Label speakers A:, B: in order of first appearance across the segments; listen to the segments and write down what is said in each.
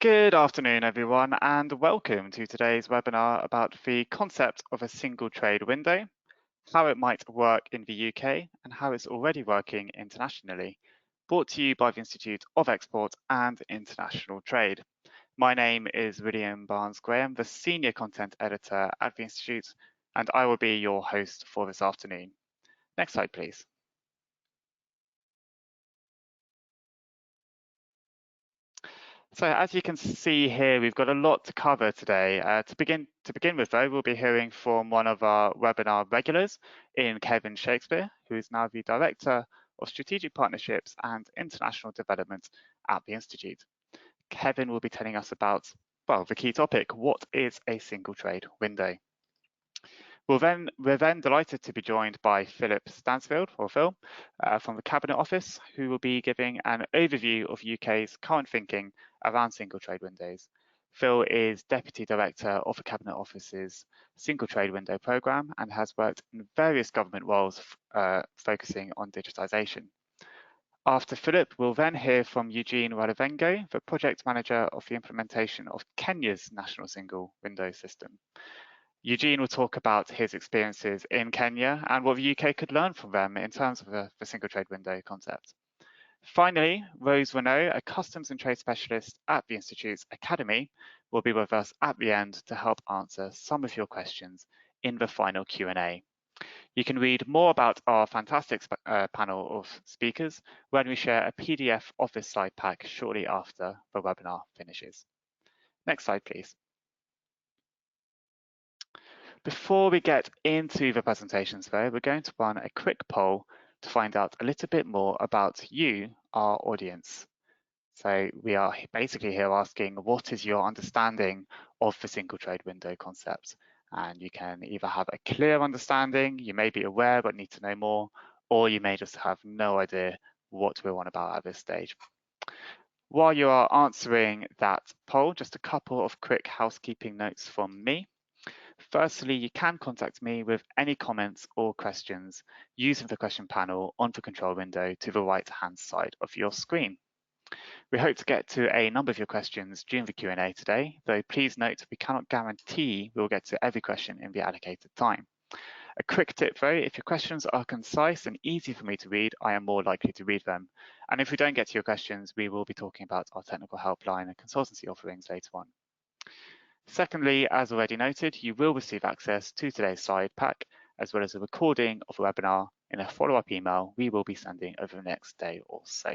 A: Good afternoon, everyone, and welcome to today's webinar about the concept of a single trade window, how it might work in the UK, and how it's already working internationally, brought to you by the Institute of Export and International Trade. My name is William Barnes-Graham, the Senior Content Editor at the Institute, and I will be your host for this afternoon. Next slide, please. So as you can see here, we've got a lot to cover today. To begin with, though, we'll be hearing from one of our webinar regulars in Kevin Shakespeare, who is now the Director of Strategic Partnerships and International Development at the Institute. Kevin will be telling us about, well, the key topic, what is a single trade window? We're then delighted to be joined by Philip Stansfield, or Phil, from the Cabinet Office, who will be giving an overview of UK's current thinking around single trade windows. Phil is Deputy Director of the Cabinet Office's Single Trade Window Programme and has worked in various government roles focusing on digitisation. After Philip, we'll then hear from Eugene Radavengo, the Project Manager of the implementation of Kenya's National Single Window System. Eugene will talk about his experiences in Kenya and what the UK could learn from them in terms of the single trade window concept. Finally, Rose Renaud, a customs and trade specialist at the Institute's Academy, will be with us at the end to help answer some of your questions in the final Q&A. You can read more about our fantastic panel of speakers when we share a PDF of this slide pack shortly after the webinar finishes. Next slide, please. Before we get into the presentations though, we're going to run a quick poll to find out a little bit more about you, our audience. So we are basically here asking, what is your understanding of the single trade window concept? And you can either have a clear understanding, you may be aware but need to know more, or you may just have no idea what we're on about at this stage. While you are answering that poll, just a couple of quick housekeeping notes from me. Firstly, you can contact me with any comments or questions using the question panel on the control window to the right-hand side of your screen. We hope to get to a number of your questions during the Q&A today, though please note we cannot guarantee we'll get to every question in the allocated time. A quick tip though, if your questions are concise and easy for me to read, I am more likely to read them. And if we don't get to your questions, we will be talking about our technical helpline and consultancy offerings later on. Secondly, as already noted, you will receive access to today's slide pack, as well as a recording of the webinar in a follow-up email we will be sending over the next day or so.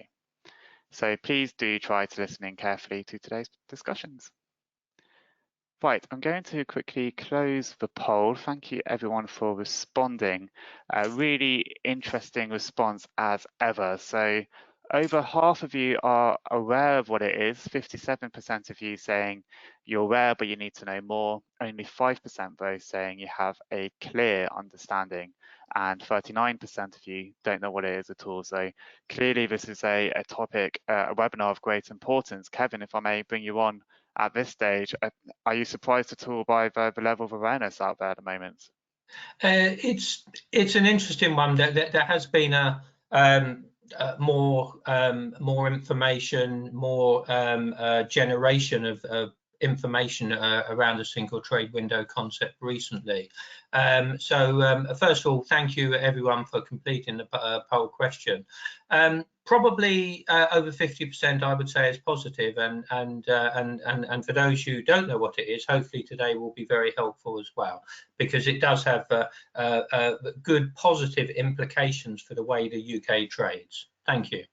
A: So please do try to listen in carefully to today's discussions. Right, I'm going to quickly close the poll. Thank you everyone for responding. A really interesting response as ever. So over half of you are aware of what it is, 57% of you saying you're aware but you need to know more, only 5% though saying you have a clear understanding, and 39% of you don't know what it is at all. So clearly this is a topic, a webinar of great importance. Kevin, if I may bring you on at this stage, are you surprised at all by the level of awareness out there at the moment?
B: It's an interesting one. There has been a more information, more generation of information around the single trade window concept recently. So first of all, thank you everyone for completing the poll question. Probably over 50% I would say is positive, and for those who don't know what it is, hopefully today will be very helpful as well, because it does have good positive implications for the way the UK trades. Thank you.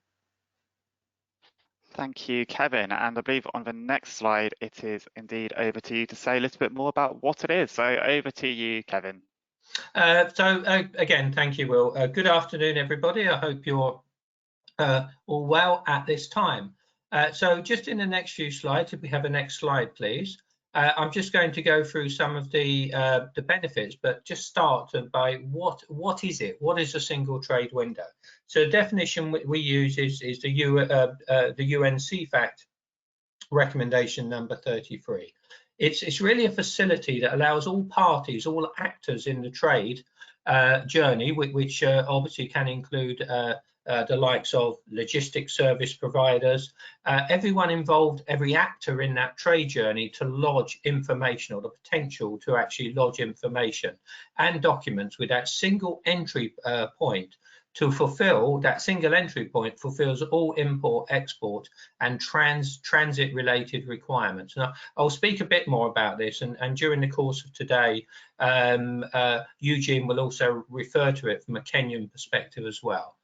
A: Thank you, Kevin. And I believe on the next slide, it is indeed over to you to say a little bit more about what it is. So over to you, Kevin.
B: Again, thank you, Will. Good afternoon, everybody. I hope you're all well at this time. So just in the next few slides, if we have a next slide, please. I'm just going to go through some of the benefits, but just start by what is it? What is a single trade window? So the definition we use is the UN CFACT recommendation number 33. It's really a facility that allows all parties, all actors in the trade journey, which obviously can include the likes of logistics service providers, everyone involved, every actor in that trade journey to lodge information, or the potential to actually lodge information and documents with that single entry point. To fulfill that single entry point fulfills all import, export, and transit related requirements. Now, I'll speak a bit more about this, and during the course of today, Eugene will also refer to it from a Kenyan perspective as well.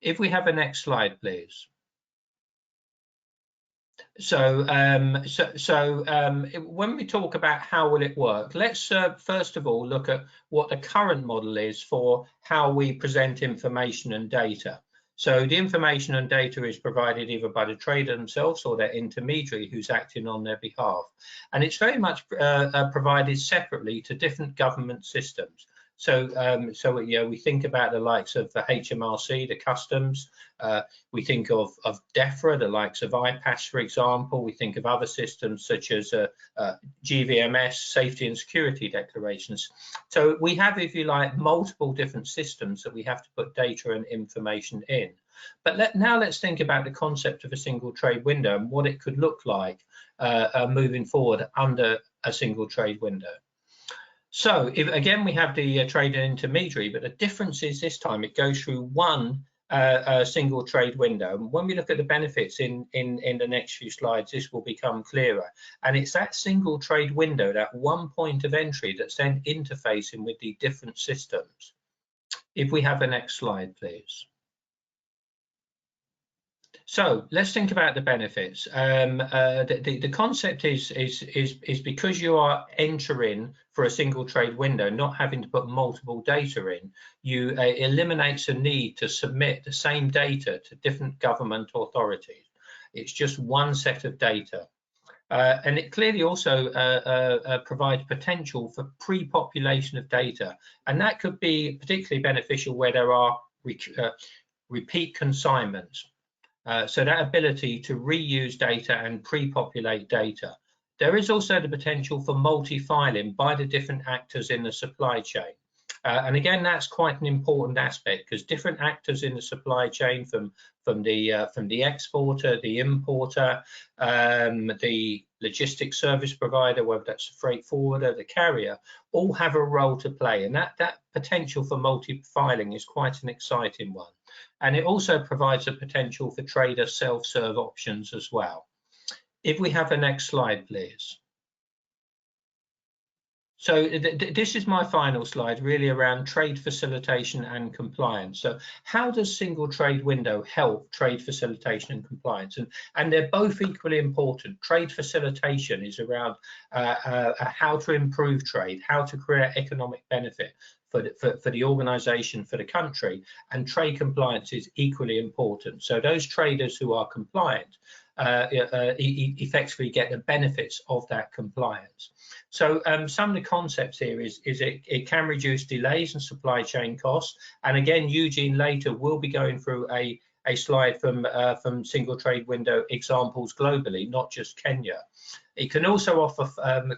B: If we have a next slide, please. So, when we talk about how will it work, let's first of all look at what the current model is for how we present information and data. So the information and data is provided either by the trader themselves or their intermediary who's acting on their behalf. And it's very much provided separately to different government systems. So, you know, we think about the likes of the HMRC, the customs. We think of DEFRA, the likes of IPAS, for example. We think of other systems such as GVMS, safety and security declarations. So we have, if you like, multiple different systems that we have to put data and information in. But now let's think about the concept of a single trade window and what it could look like moving forward under a single trade window. So again, we have the trader intermediary, but the difference is this time it goes through one single trade window. And when we look at the benefits in the next few slides, this will become clearer. And it's that single trade window, that one point of entry that's then interfacing with the different systems. If we have the next slide, please. So let's think about the benefits. The concept is because you are entering for a single trade window, not having to put multiple data in, you eliminates a need to submit the same data to different government authorities. It's just one set of data. And it clearly also provides potential for pre-population of data. And that could be particularly beneficial where there are repeat consignments. So that ability to reuse data and pre-populate data. There is also the potential for multi-filing by the different actors in the supply chain. And again, that's quite an important aspect because different actors in the supply chain, from the exporter, the importer, the logistics service provider, whether that's a freight forwarder, the carrier, all have a role to play. And that potential for multi-filing is quite an exciting one. And it also provides a potential for trader self-serve options as well. If we have the next slide, please. So this is my final slide, really around trade facilitation and compliance. So how does single trade window help trade facilitation and compliance? And they're both equally important. Trade facilitation is around how to improve trade, how to create economic benefit for the organization, for the country, and trade compliance is equally important. So those traders who are compliant effectively get the benefits of that compliance. So some of the concepts here is it can reduce delays and supply chain costs. And again, Eugene later will be going through a slide from single trade window examples globally, not just Kenya. It can also offer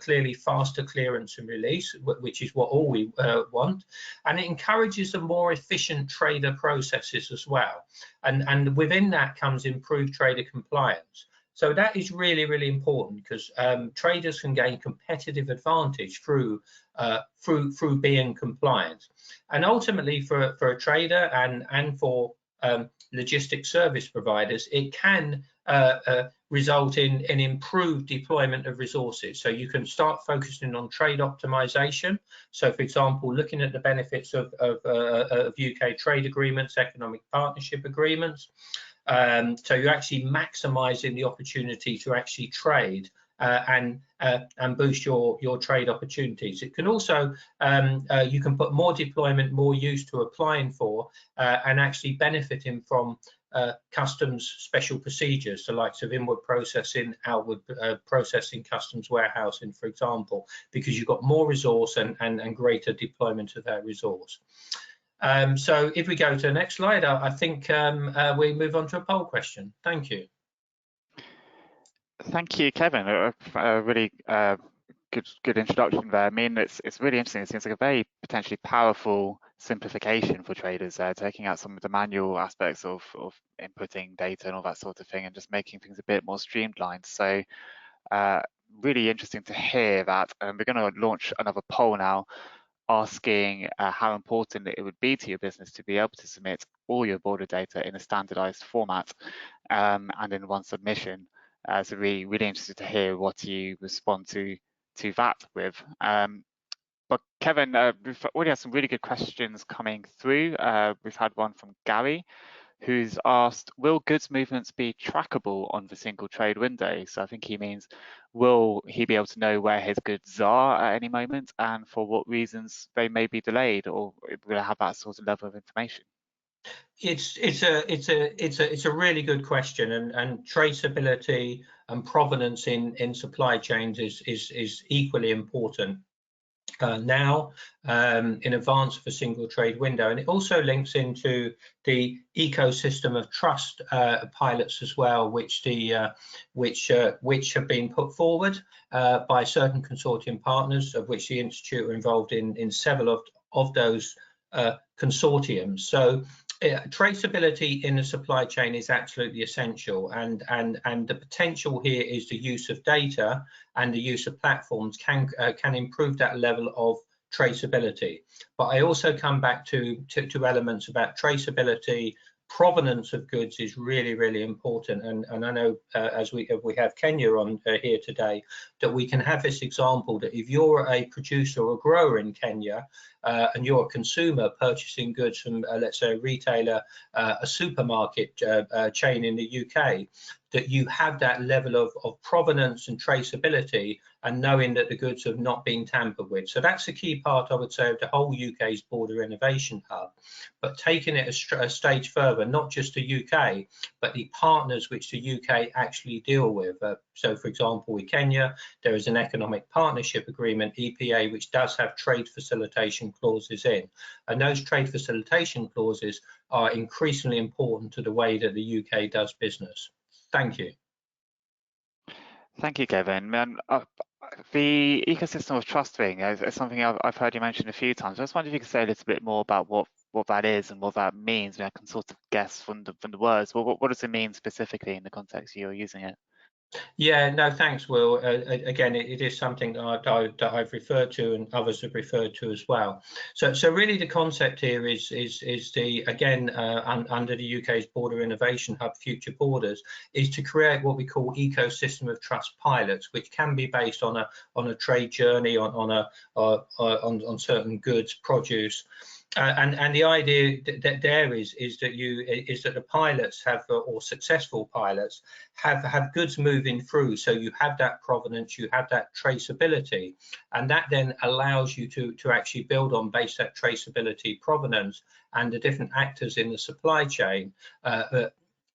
B: clearly faster clearance and release, which is what all we want. And it encourages the more efficient trader processes as well. And within that comes improved trader compliance. So that is really, really important because traders can gain competitive advantage through being compliant. And ultimately for a trader and for logistics service providers, it can result in an improved deployment of resources. So you can start focusing on trade optimization. So for example, looking at the benefits of UK trade agreements, economic partnership agreements. So you're actually maximizing the opportunity to actually trade and boost your trade opportunities. It can also, you can put more deployment, more use to applying for and actually benefiting from customs special procedures, the likes of inward processing, outward processing, customs warehousing, for example, because you've got more resource and greater deployment of that resource. So if we go to the next slide, I think we move on to a poll question. Thank you.
A: Thank you, Kevin. A really good introduction there. I mean, it's really interesting. It seems like a very potentially powerful simplification for traders there, taking out some of the manual aspects of inputting data and all that sort of thing, and just making things a bit more streamlined. So really interesting to hear that. We're going to launch another poll now, asking how important it would be to your business to be able to submit all your border data in a standardized format and in one submission. So really interested to hear what you respond to that with. But Kevin, we've already had some really good questions coming through. We've had one from Gary, who's asked, will goods movements be trackable on the single trade window? So I think he means, will he be able to know where his goods are at any moment and for what reasons they may be delayed, or will it have that sort of level of information?
B: It's a really good question, and traceability and provenance in supply chains is equally important now in advance of a single trade window, and it also links into the ecosystem of trust pilots as well, which have been put forward by certain consortium partners, of which the Institute are involved in several of those consortiums. So traceability in the supply chain is absolutely essential, and the potential here is the use of data and the use of platforms can improve that level of traceability. But I also come back to elements about traceability. Provenance of goods is really important, and I know as we have Kenya on here today, that we can have this example that if you're a producer or a grower in Kenya and you're a consumer purchasing goods from let's say a retailer, a supermarket chain in the UK, that you have that level of provenance and traceability and knowing that the goods have not been tampered with. So that's a key part, I would say, of the whole UK's Border Innovation Hub. But taking it a stage further, not just the UK, but the partners which the UK actually deal with. So, for example, with Kenya, there is an Economic Partnership Agreement, EPA, which does have trade facilitation clauses in. And those trade facilitation clauses are increasingly important to the way that the UK does business. Thank you.
A: Thank you, Kevin. The ecosystem of trust thing is something I've heard you mention a few times. I just wonder if you could say a little bit more about what that is and what that means. I can sort of guess from the words. What does it mean specifically in the context you're using it?
B: Yeah, no, thanks, Will. Again, it is something that I've referred to and others have referred to as well. So really the concept here is the, again, under the UK's Border Innovation Hub, Future Borders, is to create what we call ecosystem of trust pilots, which can be based on a trade journey, on certain goods, produce. And the idea that there is that the pilots have, or successful pilots have goods moving through, so you have that provenance, you have that traceability, and that then allows you to actually build on base that traceability, provenance, and the different actors in the supply chain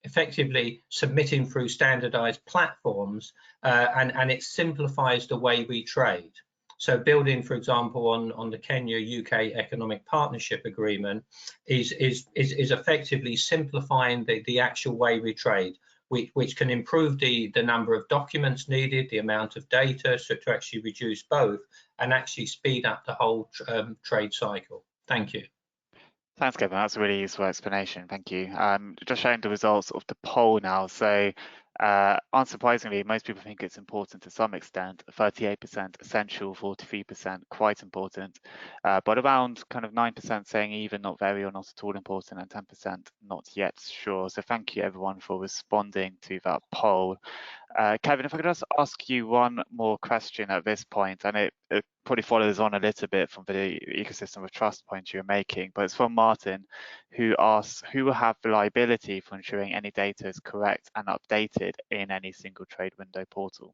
B: effectively submitting through standardized platforms, and it simplifies the way we trade. So building, for example, on the Kenya-UK Economic Partnership Agreement is effectively simplifying the actual way we trade, which can improve the number of documents needed, the amount of data, so to actually reduce both and actually speed up the whole trade cycle. Thank you.
A: Thanks, Kevin. That's a really useful explanation. Thank you. Just showing the results of the poll now. So unsurprisingly, most people think it's important to some extent. 38% essential, 43% quite important, but around kind of 9% saying even, not very, or not at all important, and 10% not yet sure. So thank you everyone for responding to that poll. Kevin, if I could just ask you one more question at this point, and it probably follows on a little bit from the ecosystem of trust point you're making, but it's from Martin, who asks, who will have the liability for ensuring any data is correct and updated in any single trade window portal?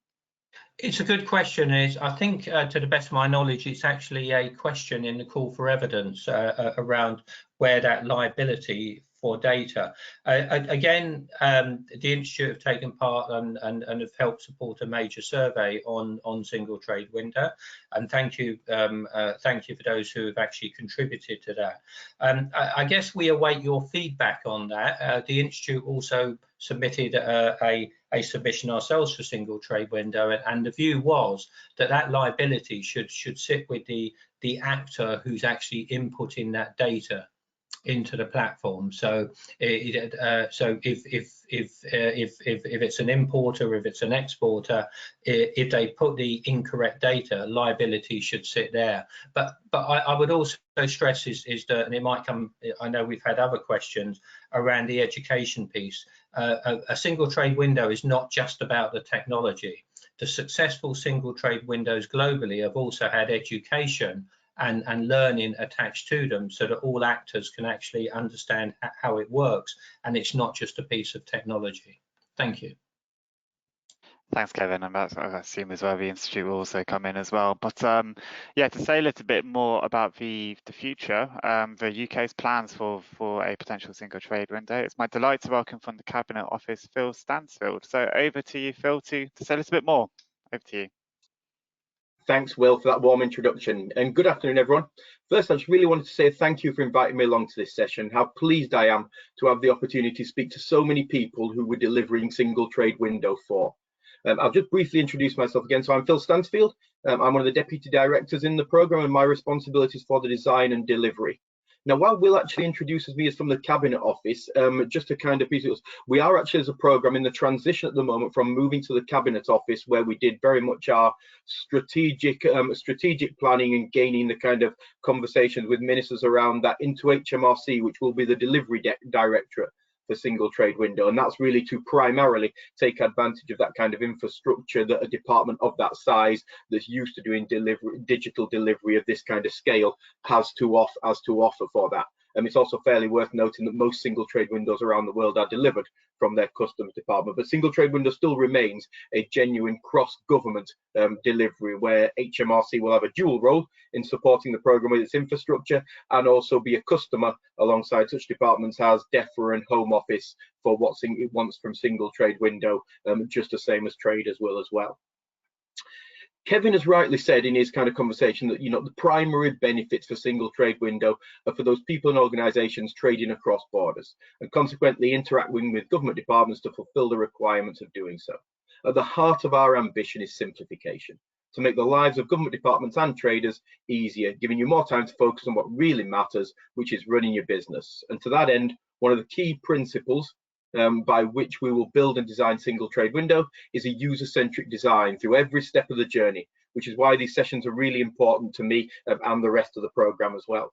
B: It's a good question. I think, to the best of my knowledge, it's actually a question in the call for evidence around where that liability for data. Again, the Institute have taken part and have helped support a major survey on single trade window. And thank you for those who have actually contributed to that. I guess we await your feedback on that. The Institute also submitted a submission ourselves for single trade window, and the view was that liability should sit with the the actor who's actually inputting that data into the platform. So if it's an importer, if it's an exporter, if they put the incorrect data, liability should sit there. But I would also stress is that, and it might come, I know we've had other questions around the education piece. A single trade window is not just about the technology. The successful single trade windows globally have also had education and learning attached to them, so that all actors can actually understand how it works, and it's not just a piece of technology. Thank you.
A: Thanks, Kevin, and I assume as well the Institute will also come in as well. But yeah, to say a little bit more about the future, the UK's plans for a potential single trade window, it's my delight to welcome from the Cabinet Office Phil Stansfield. So over to you, Phil, to say a little bit more. Over to you.
C: Thanks, Will, for that warm introduction, and good afternoon, everyone. First, I just really wanted to say thank you for inviting me along to this session. How pleased I am to have the opportunity to speak to so many people who we're delivering single trade window for. I'll just briefly introduce myself again. So I'm Phil Stansfield. I'm one of the deputy directors in the programme, and my responsibilities for the design and delivery. Now, while Will actually introduces me as from the Cabinet Office, just to kind of we are actually as a programme in the transition at the moment from moving to the Cabinet Office, where we did very much our strategic planning and gaining the kind of conversations with ministers around that, into HMRC, which will be the delivery directorate for single trade window, and that's really to primarily take advantage of that kind of infrastructure that a department of that size that's used to doing digital delivery of this kind of scale has to offer for that. And it's also fairly worth noting that most single trade windows around the world are delivered from their customs department, but single trade window still remains a genuine cross-government delivery, where HMRC will have a dual role in supporting the programme with its infrastructure, and also be a customer alongside such departments as DEFRA and Home Office for what it wants from single trade window, just the same as traders will as well. Kevin has rightly said in his kind of conversation that, you know, the primary benefits for single trade window are for those people and organisations trading across borders, and consequently interacting with government departments to fulfil the requirements of doing so. At the heart of our ambition is simplification, to make the lives of government departments and traders easier, giving you more time to focus on what really matters, which is running your business. And to that end, one of the key principles by which we will build and design single trade window is a user-centric design through every step of the journey, which is why these sessions are really important to me and the rest of the programme as well.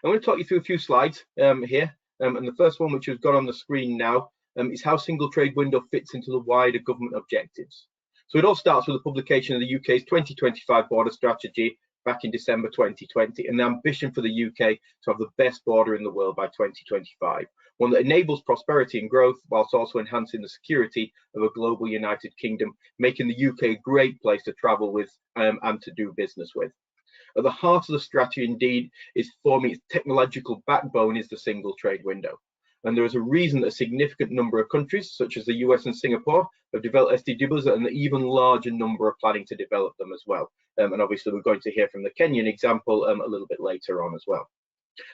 C: I'm going to talk you through a few slides here, and the first one, which has got on the screen now, is how single trade window fits into the wider government objectives. So it all starts with the publication of the UK's 2025 border strategy back in December 2020, and the ambition for the UK to have the best border in the world by 2025, one that enables prosperity and growth whilst also enhancing the security of a global United Kingdom, making the UK a great place to travel with and to do business with. At the heart of the strategy, indeed, is forming its technological backbone is the single trade window. And there is a reason that a significant number of countries, such as the US and Singapore, have developed SDWs, and an even larger number are planning to develop them as well. And obviously, we're going to hear from the Kenyan example a little bit later on as well.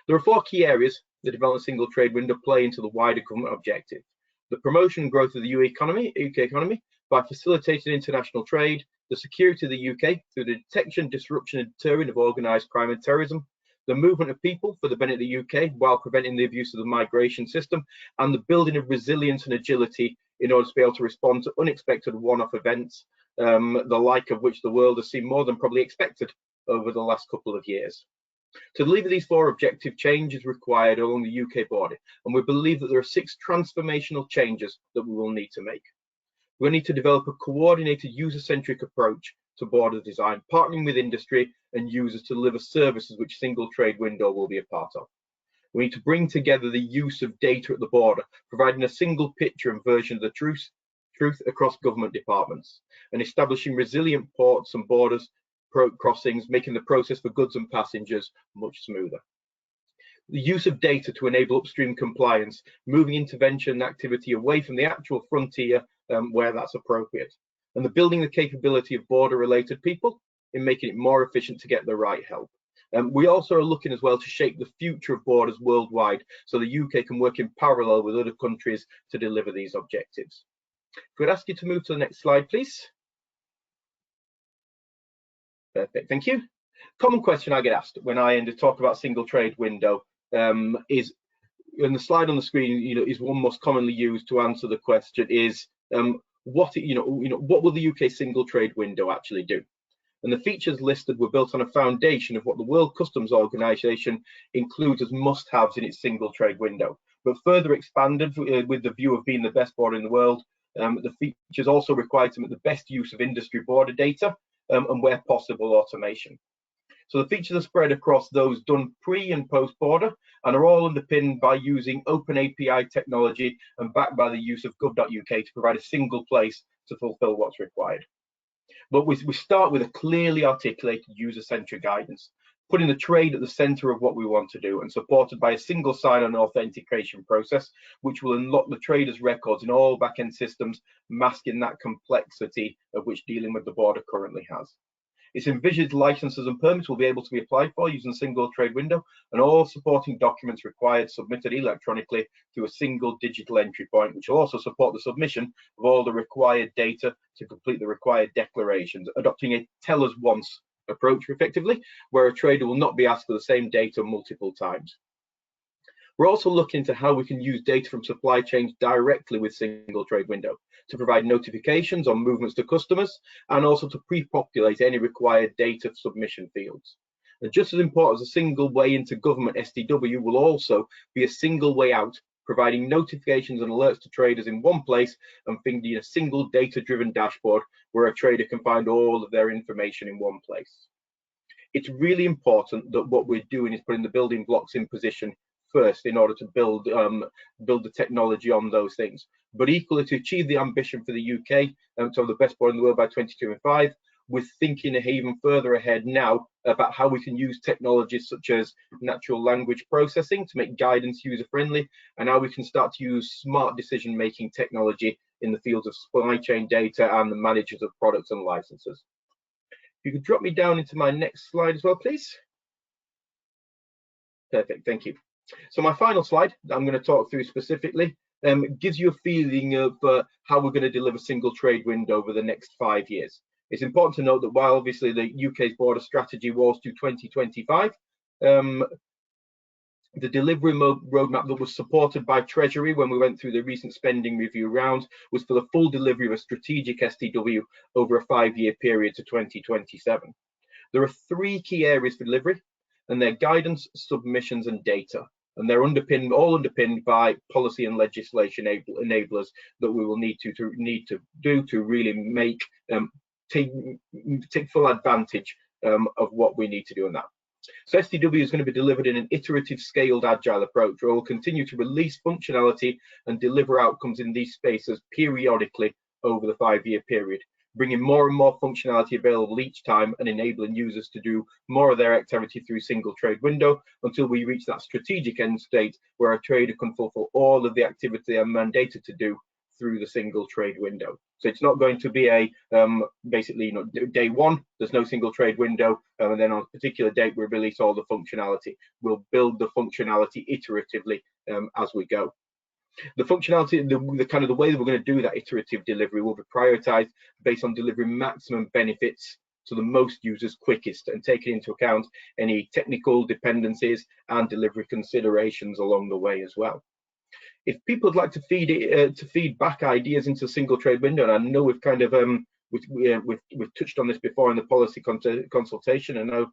C: There are four key areas the development single trade window play into the wider government objective: the promotion and growth of the UK economy by facilitating international trade, the security of the UK through the detection, disruption, and deterring of organised crime and terrorism, the movement of people for the benefit of the UK while preventing the abuse of the migration system, and the building of resilience and agility in order to be able to respond to unexpected one-off events, the like of which the world has seen more than probably expected over the last couple of years. To deliver these four objective changes required along the UK border, and we believe that there are 6 transformational changes that we will need to make. We'll need to develop a coordinated user-centric approach to border design, partnering with industry and users to deliver services which single trade window will be a part of. We need to bring together the use of data at the border, providing a single picture and version of the truth across government departments, and establishing resilient ports and borders crossings, making the process for goods and passengers much smoother. The use of data to enable upstream compliance, moving intervention activity away from the actual frontier where that's appropriate, and the building the capability of border-related people in making it more efficient to get the right help. We also are looking as well to shape the future of borders worldwide, so the UK can work in parallel with other countries to deliver these objectives. If we'd ask you to move to the next slide, please. Perfect, thank you. Common question I get asked when I end to talk about single trade window is, and the slide on the screen, is one most commonly used to answer the question is, what will the UK single trade window actually do? And the features listed were built on a foundation of what the World Customs Organization includes as must-haves in its single trade window, but further expanded with the view of being the best border in the world. The features also required to make the best use of industry border data and, where possible, automation. So the features are spread across those done pre and post border and are all underpinned by using open API technology and backed by the use of gov.uk to provide a single place to fulfil what's required. But we start with a clearly articulated user-centric guidance, putting the trade at the center of what we want to do and supported by a single sign-on authentication process, which will unlock the trader's records in all back-end systems, masking that complexity of which dealing with the border currently has. It's envisaged licenses and permits will be able to be applied for using a single trade window, and all supporting documents required submitted electronically through a single digital entry point, which will also support the submission of all the required data to complete the required declarations, adopting a tell us once approach effectively, where a trader will not be asked for the same data multiple times. We're also looking into how we can use data from supply chains directly with single trade window to provide notifications on movements to customers and also to pre-populate any required data submission fields. And just as important as a single way into government STW will also be a single way out, providing notifications and alerts to traders in one place and finding a single data-driven dashboard where a trader can find all of their information in one place. It's really important that what we're doing is putting the building blocks in position first in order to build the technology on those things, but equally to achieve the ambition for the UK to have the best border in the world by 2025, we're thinking even further ahead now about how we can use technologies such as natural language processing to make guidance user friendly, and how we can start to use smart decision making technology in the fields of supply chain data and the managers of products and licenses. If you could drop me down into my next slide as well, please. Perfect, thank you. So my final slide that I'm going to talk through specifically gives you a feeling of how we're going to deliver single trade window over the next 5 years. It's important to note that while obviously the UK's border strategy was to 2025, the delivery roadmap that was supported by Treasury when we went through the recent spending review round was for the full delivery of a strategic STW over a 5-year period to 2027. There are 3 key areas for delivery, and they're guidance, submissions, and data. And they're all underpinned by policy and legislation enablers that we will need to do to really make take full advantage of what we need to do in that. So STW is going to be delivered in an iterative, scaled, agile approach where we'll continue to release functionality and deliver outcomes in these spaces periodically over the 5-year period, bringing more and more functionality available each time and enabling users to do more of their activity through single trade window until we reach that strategic end state where a trader can fulfill all of the activity they are mandated to do through the single trade window. So it's not going to be a basically day one there's no single trade window and then on a particular date we release all the functionality. We'll build the functionality iteratively as we go. The functionality, the way that we're going to do that iterative delivery will be prioritized based on delivering maximum benefits to the most users quickest and taking into account any technical dependencies and delivery considerations along the way as well. If people would like to feed back ideas into a single trade window, and I know we've kind of we've touched on this before in the policy consultation, and now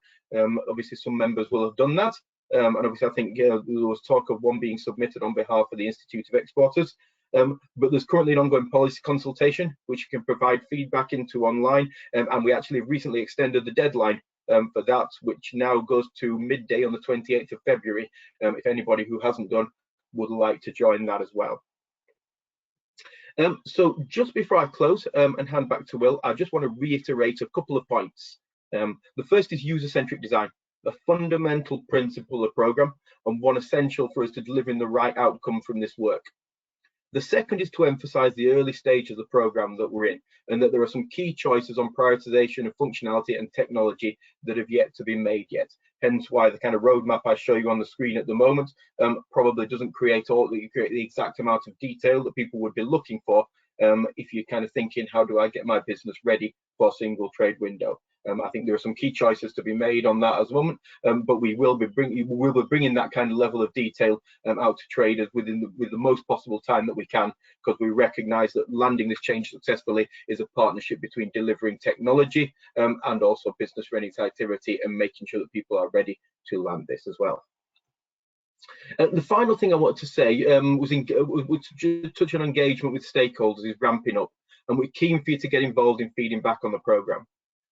C: obviously some members will have done that. And obviously I think there was talk of one being submitted on behalf of the Institute of Exporters, but there's currently an ongoing policy consultation which you can provide feedback into online, and we actually recently extended the deadline for that, which now goes to midday on the 28th of February, if anybody who hasn't done would like to join that as well. So just before I close and hand back to Will, I just want to reiterate a couple of points. The first is user-centric design, a fundamental principle of program and one essential for us to delivering the right outcome from this work. The second is to emphasize the early stage of the program that we're in, and that there are some key choices on prioritization of functionality and technology that have yet to be made yet. Hence why the kind of roadmap I show you on the screen at the moment probably doesn't create the exact amount of detail that people would be looking for if you're kind of thinking, how do I get my business ready for a single trade window? I think there are some key choices to be made on that as well, but we will be bringing that kind of level of detail out to traders with the most possible time that we can, because we recognise that landing this change successfully is a partnership between delivering technology and also business readiness activity, and making sure that people are ready to land this as well. The final thing I wanted to say was to touch on engagement with stakeholders is ramping up, and we're keen for you to get involved in feeding back on the programme.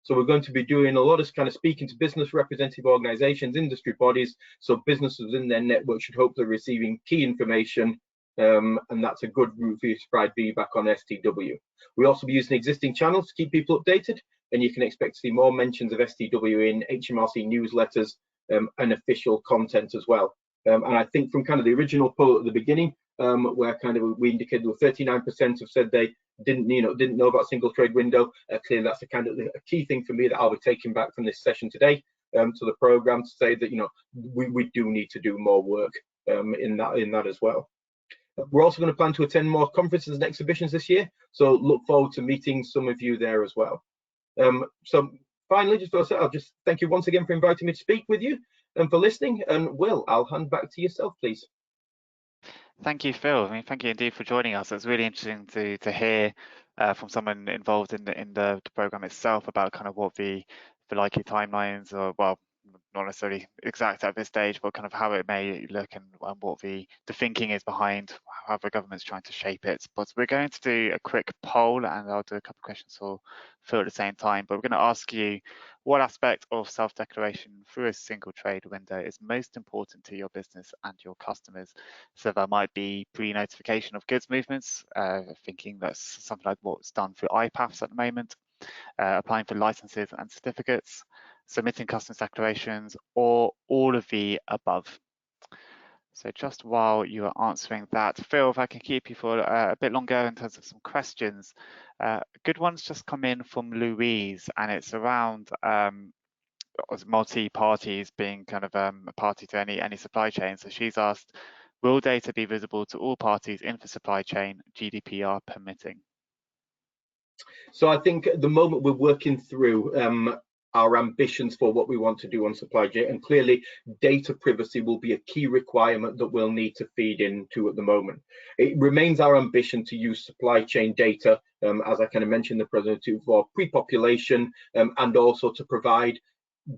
C: So we're going to be doing a lot of kind of speaking to business representative organisations, industry bodies, so businesses in their network should hopefully be receiving key information, and that's a good route for you to provide feedback on STW. We'll also be using existing channels to keep people updated, and you can expect to see more mentions of STW in HMRC newsletters and official content as well. And I think from kind of the original poll at the beginning, where kind of we indicated 39% have said they didn't know about single trade window. Clearly, that's a kind of a key thing for me that I'll be taking back from this session today to the programme, to say that we do need to do more work in that as well. We're also going to plan to attend more conferences and exhibitions this year, so look forward to meeting some of you there as well. So finally, I'll just thank you once again for inviting me to speak with you and for listening. And Will, I'll hand back to yourself, please.
A: Thank you, Phil. I mean, thank you indeed for joining us. It's really interesting to hear from someone involved in the program itself about kind of what the likely timelines, or well, not necessarily exact at this stage, but kind of how it may look, and what the thinking is behind how the government's trying to shape it. But we're going to do a quick poll, and I'll do a couple of questions for Phil at the same time. But we're going to ask you what aspect of self-declaration through a single trade window is most important to your business and your customers. So that might be pre-notification of goods movements, thinking that's something like what's done through IPAFs at the moment, applying for licenses and certificates, submitting customs declarations, or all of the above. So just while you are answering that, Phil, if I can keep you for a bit longer in terms of some questions. Good ones just come in from Louise, and it's around multi-parties being kind of a party to any supply chain. So she's asked, will data be visible to all parties in the supply chain, GDPR permitting?
C: So I think at the moment we're working through our ambitions for what we want to do on supply chain, and clearly data privacy will be a key requirement that we'll need to feed into at the moment. It remains our ambition to use supply chain data, as I kind of mentioned the president, for pre-population and also to provide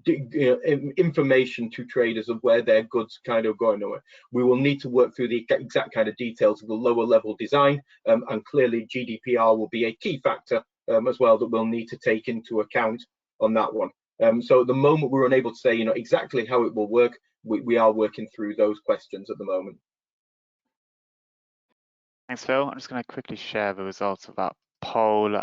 C: information to traders of where their goods kind of going away. We will need to work through the exact kind of details of the lower level design, and clearly GDPR will be a key factor as well that we'll need to take into account on that one. So at the moment we're unable to say exactly how it will work. We are working through those questions at the moment.
A: Thanks, Phil. I'm just going to quickly share the results of that poll.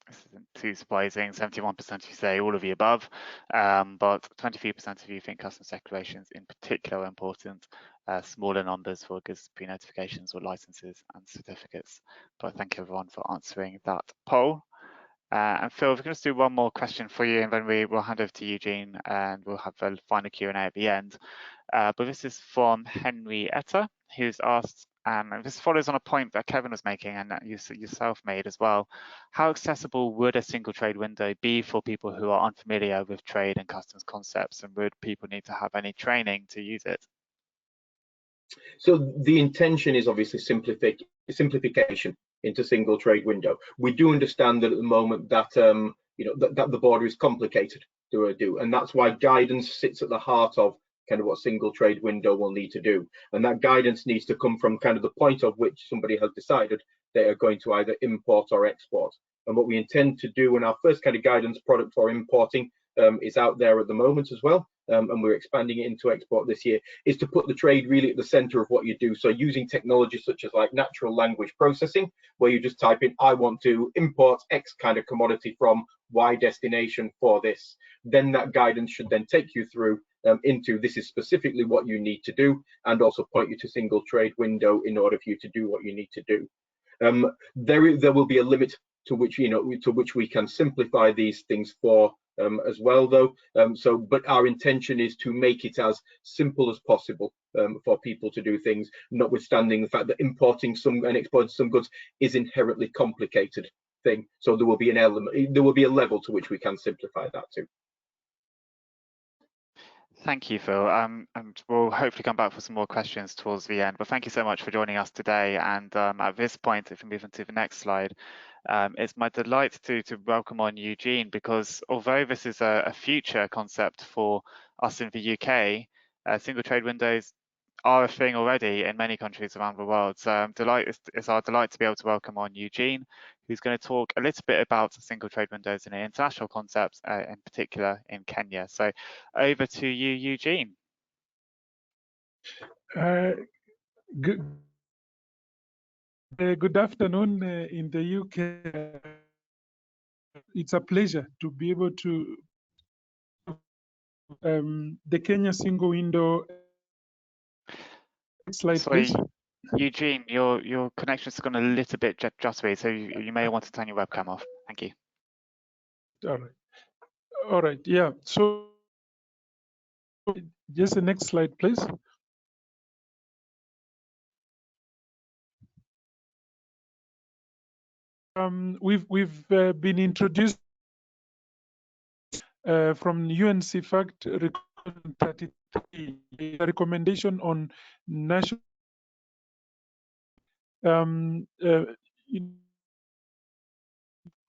A: This isn't too surprising. 71% of you say all of the above, but 23% of you think customs declarations in particular are important. Smaller numbers for goods pre-notifications or licenses and certificates. But thank you everyone for answering that poll. And Phil, we're going to do one more question for you, and then we'll hand over to Eugene, and we'll have a final Q&A at the end. But this is from Henrietta, who's asked, and this follows on a point that Kevin was making and that you yourself made as well. How accessible would a single trade window be for people who are unfamiliar with trade and customs concepts, and would people need to have any training to use it?
C: So the intention is obviously simplification into single trade window. We do understand that at the moment that that the border is complicated to do, and that's why guidance sits at the heart of kind of what single trade window will need to do. And that guidance needs to come from kind of the point of which somebody has decided they are going to either import or export. And what we intend to do in our first kind of guidance product for importing is out there at the moment as well, and we're expanding it into export this year, is to put the trade really at the center of what you do. So using technology such as like natural language processing, where you just type in, I want to import X kind of commodity from Y destination for this. Then that guidance should then take you through into this is specifically what you need to do, and also point you to single trade window in order for you to do what you need to do. There will be a limit to which we can simplify these things for as well, though. But our intention is to make it as simple as possible for people to do things, notwithstanding the fact that importing some and exporting some goods is inherently complicated thing. So there will be an element, there will be a level to which we can simplify that too.
A: Thank you, Phil. And we'll hopefully come back for some more questions towards the end. But thank you so much for joining us today. And at this point, if we move on to the next slide, it's my delight to welcome on Eugene, because although this is a future concept for us in the UK, single trade windows are a thing already in many countries around the world. So it's our delight to be able to welcome on Eugene, who's going to talk a little bit about single trade windows and international concepts, in particular in Kenya. So over to you, Eugene.
D: Good afternoon in the UK. It's a pleasure to be able to the Kenya single window. Next slide,
A: Sorry,
D: please.
A: Eugene, your connection's gone a little bit jittery, so you may want to turn your webcam off. Thank you.
D: All right. Yeah. So just the next slide, please. We've been introduced from UNC Fact 33, a recommendation on national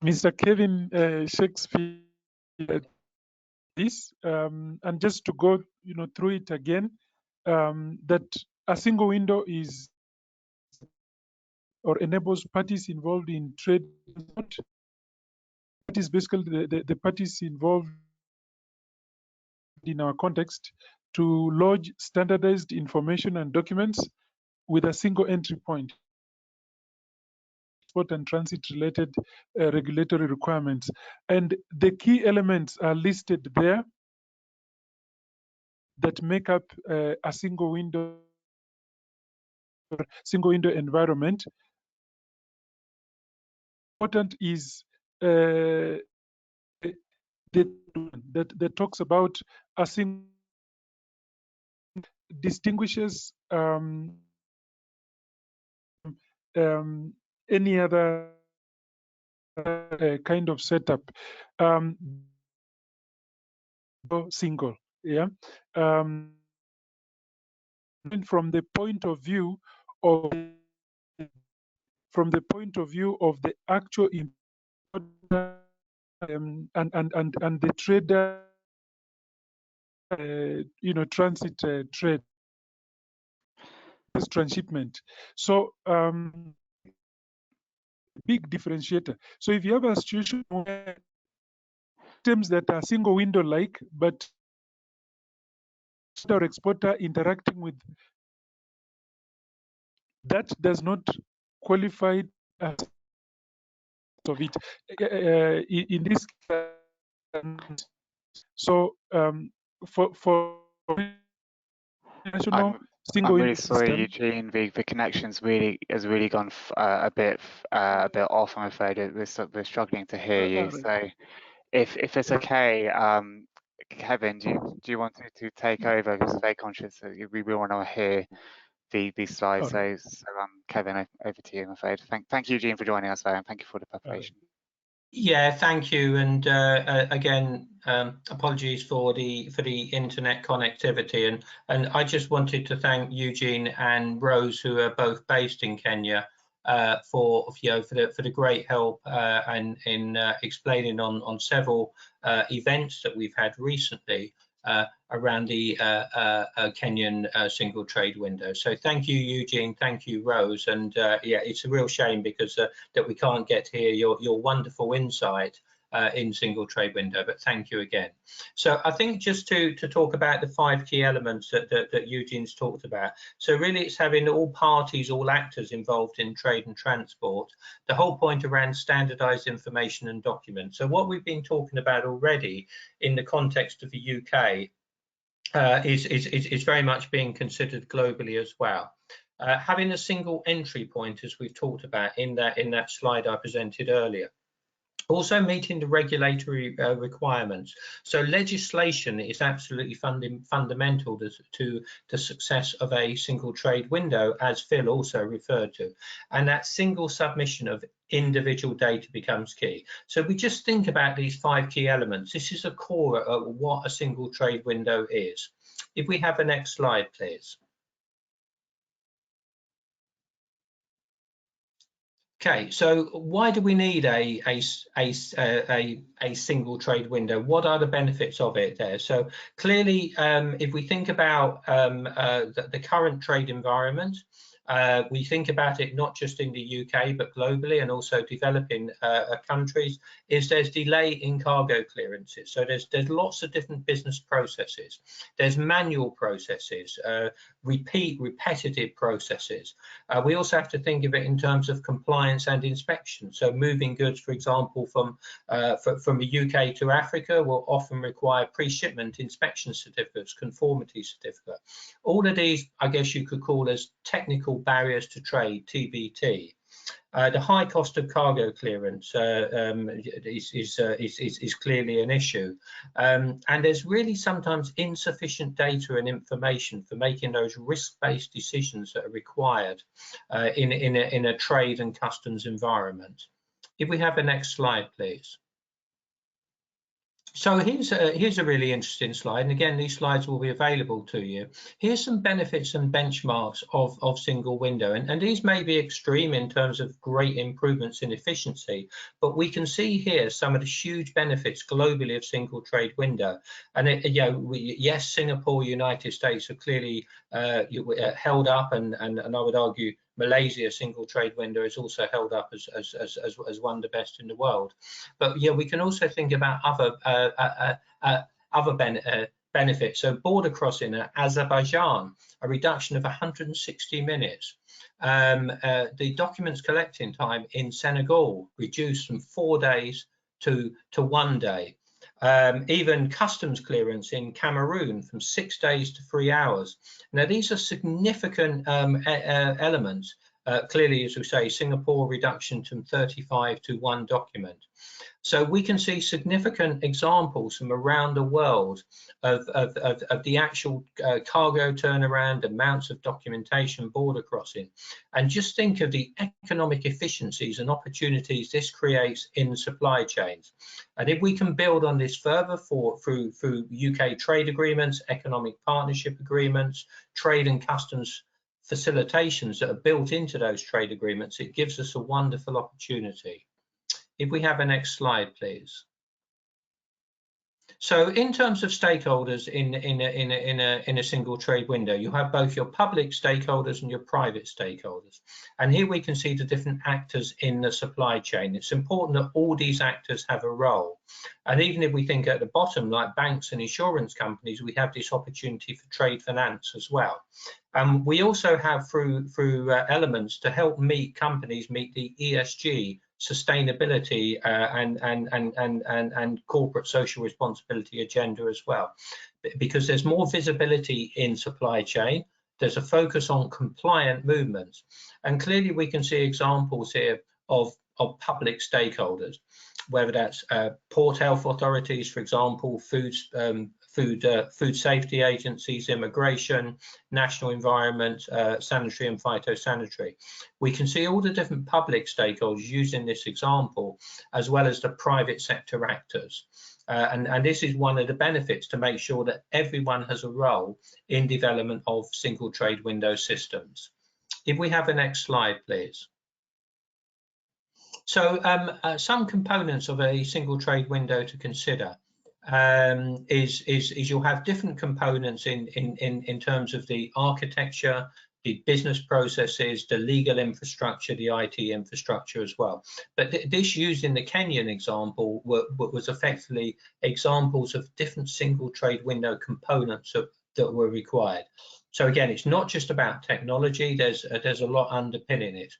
D: Mr. Kevin Shakespeare this, and just to go through it again, that a single window is or enables parties involved in trade. That is basically the parties involved in our context to lodge standardized information and documents with a single entry point. Export and transit related regulatory requirements, and the key elements are listed there that make up a single window environment. Important is that talks about a single distinguishes any other kind of setup. Single, yeah. From the point of view of the actual and the trader, transit trade, this transshipment. So big differentiator. So if you have a situation where items that are single window like, but or exporter interacting with, that does not qualify as of it in this case. So for national single
A: I'm
D: window
A: really sorry,
D: system,
A: Eugene. The connection's has really gone a bit off. I'm afraid we're struggling to hear you. So if it's okay, Kevin, do you want to take over? Because very conscious that we want to hear these slides. So Kevin, over to you. I'm afraid. Thank you, Eugene, for joining us today, and thank you for the preparation.
B: Yeah, thank you, and again, apologies for the internet connectivity, and I just wanted to thank Eugene and Rose, who are both based in Kenya, for the great help and in explaining on several events that we've had recently around the Kenyan single trade window. So thank you, Eugene. Thank you, Rose. And yeah, it's a real shame because that we can't get to hear your wonderful insight in single trade window, but thank you again. So I think just to talk about the 5 key elements that Eugene's talked about. So really it's having all parties, all actors involved in trade and transport, the whole point around standardized information and documents. So what we've been talking about already in the context of the UK is very much being considered globally as well. Having a single entry point, as we've talked about in that slide I presented earlier. Also meeting the regulatory requirements. So legislation is absolutely fundamental to the success of a single trade window, as Phil also referred to. And that single submission of individual data becomes key. So we just think about these 5 key elements. This is a core of what a single trade window is. If we have the next slide, please. Okay, so why do we need a single trade window? What are the benefits of it there? So clearly, if we think about the current trade environment, we think about it not just in the UK, but globally and also developing countries, is there's delay in cargo clearances. So there's lots of different business processes. There's manual processes, repetitive processes. We also have to think of it in terms of compliance and inspection. So moving goods, for example, from the UK to Africa will often require pre-shipment inspection certificates, conformity certificate. All of these, I guess you could call as technical barriers to trade, TBT. The high cost of cargo clearance is clearly an issue, and there's really sometimes insufficient data and information for making those risk-based decisions that are required in a trade and customs environment. If we have the next slide, please. So here's a really interesting slide, and again, these slides will be available to you. Here's some benefits and benchmarks of single window, and these may be extreme in terms of great improvements in efficiency, but we can see here some of the huge benefits globally of single trade window. And yes, Singapore, United States are clearly held up, and I would argue Malaysia single trade window is also held up as one of the best in the world. But yeah, we can also think about other benefits. So border crossing at Azerbaijan, a reduction of 160 minutes. The documents collecting time in Senegal reduced from 4 days to 1 day. Even customs clearance in Cameroon from 6 days to 3 hours. Now, these are significant elements. Clearly, as we say, Singapore reduction from 35 to 1 document. So we can see significant examples from around the world of the actual cargo turnaround, amounts of documentation, border crossing. And just think of the economic efficiencies and opportunities this creates in supply chains. And if we can build on this further through UK trade agreements, economic partnership agreements, trade and customs facilitations that are built into those trade agreements, it gives us a wonderful opportunity. If we have a next slide, please. So in terms of stakeholders in a single trade window, you have both your public stakeholders and your private stakeholders. And here we can see the different actors in the supply chain. It's important that all these actors have a role. And even if we think at the bottom, like banks and insurance companies, we have this opportunity for trade finance as well. We also have through elements to help companies meet the ESG, sustainability and corporate social responsibility agenda as well, because there's more visibility in supply chain. There's a focus on compliant movements, and clearly we can see examples here of public stakeholders, whether that's port health authorities, for example, food safety agencies, immigration, national environment, sanitary and phytosanitary. We can see all the different public stakeholders using this example, as well as the private sector actors. And this is one of the benefits, to make sure that everyone has a role in development of single trade window systems. If we have the next slide, please. So some components of a single trade window to consider is you'll have different components in terms of the architecture, the business processes, the legal infrastructure, the IT infrastructure as well. But this used in the Kenyan example was effectively examples of different single trade window components that were required. So again, it's not just about technology, there's a lot underpinning it.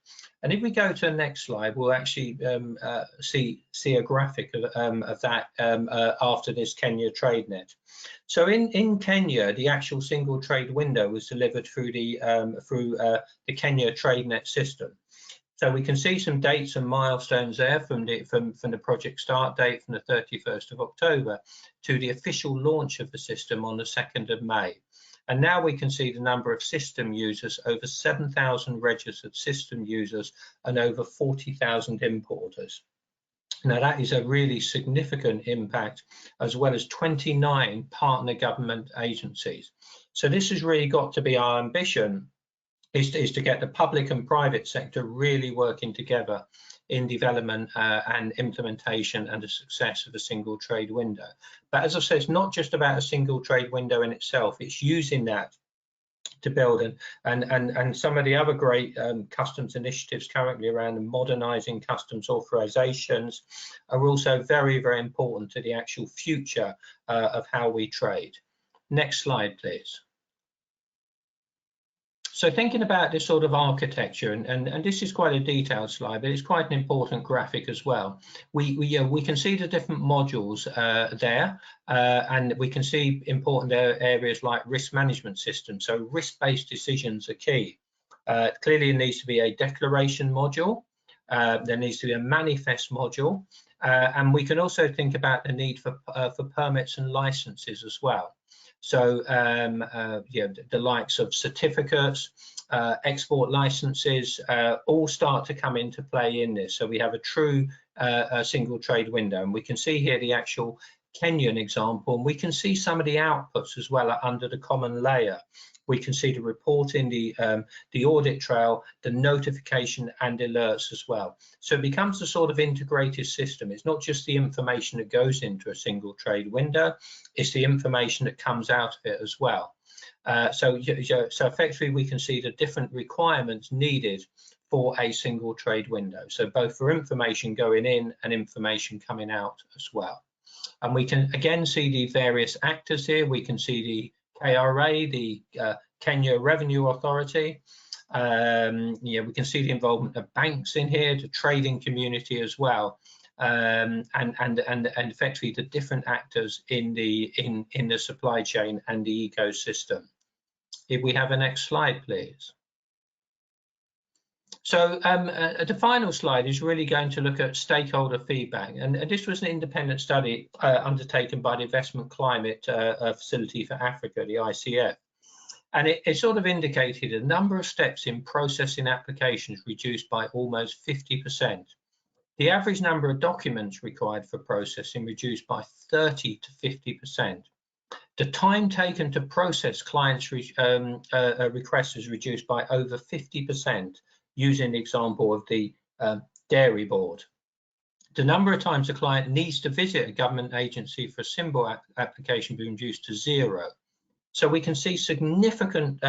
B: And if we go to the next slide, we'll actually see a graphic of that after this Kenya TradeNet. So in Kenya, the actual single trade window was delivered through the Kenya TradeNet system. So we can see some dates and milestones there from the project start date from the 31st of October to the official launch of the system on the 2nd of May. And now we can see the number of system users, over 7,000 registered system users and over 40,000 importers. Now that is a really significant impact, as well as 29 partner government agencies. So this has really got to be our ambition, is to get the public and private sector really working together in development and implementation and the success of a single trade window. But as I said, it's not just about a single trade window in itself, it's using that to build and some of the other great customs initiatives currently around modernising customs authorisations are also very, very important to the actual future of how we trade. Next slide, please. So thinking about this sort of architecture, and this is quite a detailed slide, but it's quite an important graphic as well. We can see the different modules there, and we can see important areas like risk management systems. So risk-based decisions are key. Clearly, there needs to be a declaration module. There needs to be a manifest module, and we can also think about the need for permits and licenses as well. So the likes of certificates, export licenses, all start to come into play in this. So we have a true single trade window, and we can see here the actual Kenyan example, and we can see some of the outputs as well under the common layer. We can see the reporting, the audit trail, the notification and alerts as well. So it becomes a sort of integrated system. It's not just the information that goes into a single trade window, it's the information that comes out of it as well. So effectively we can see the different requirements needed for a single trade window. So both for information going in and information coming out as well. And we can again see the various actors here. We can see the KRA, the Kenya Revenue Authority. We can see the involvement of banks in here, the trading community as well, and effectively the different actors in the supply chain and the ecosystem. If we have a next slide, please. So the final slide is really going to look at stakeholder feedback, and this was an independent study undertaken by the Investment Climate Facility for Africa, the ICF, and it sort of indicated a number of steps in processing applications reduced by almost 50%. The average number of documents required for processing reduced by 30 to 50%. The time taken to process clients' requests is reduced by over 50%. Using the example of the dairy board. The number of times a client needs to visit a government agency for a simple application being reduced to 0. So we can see significant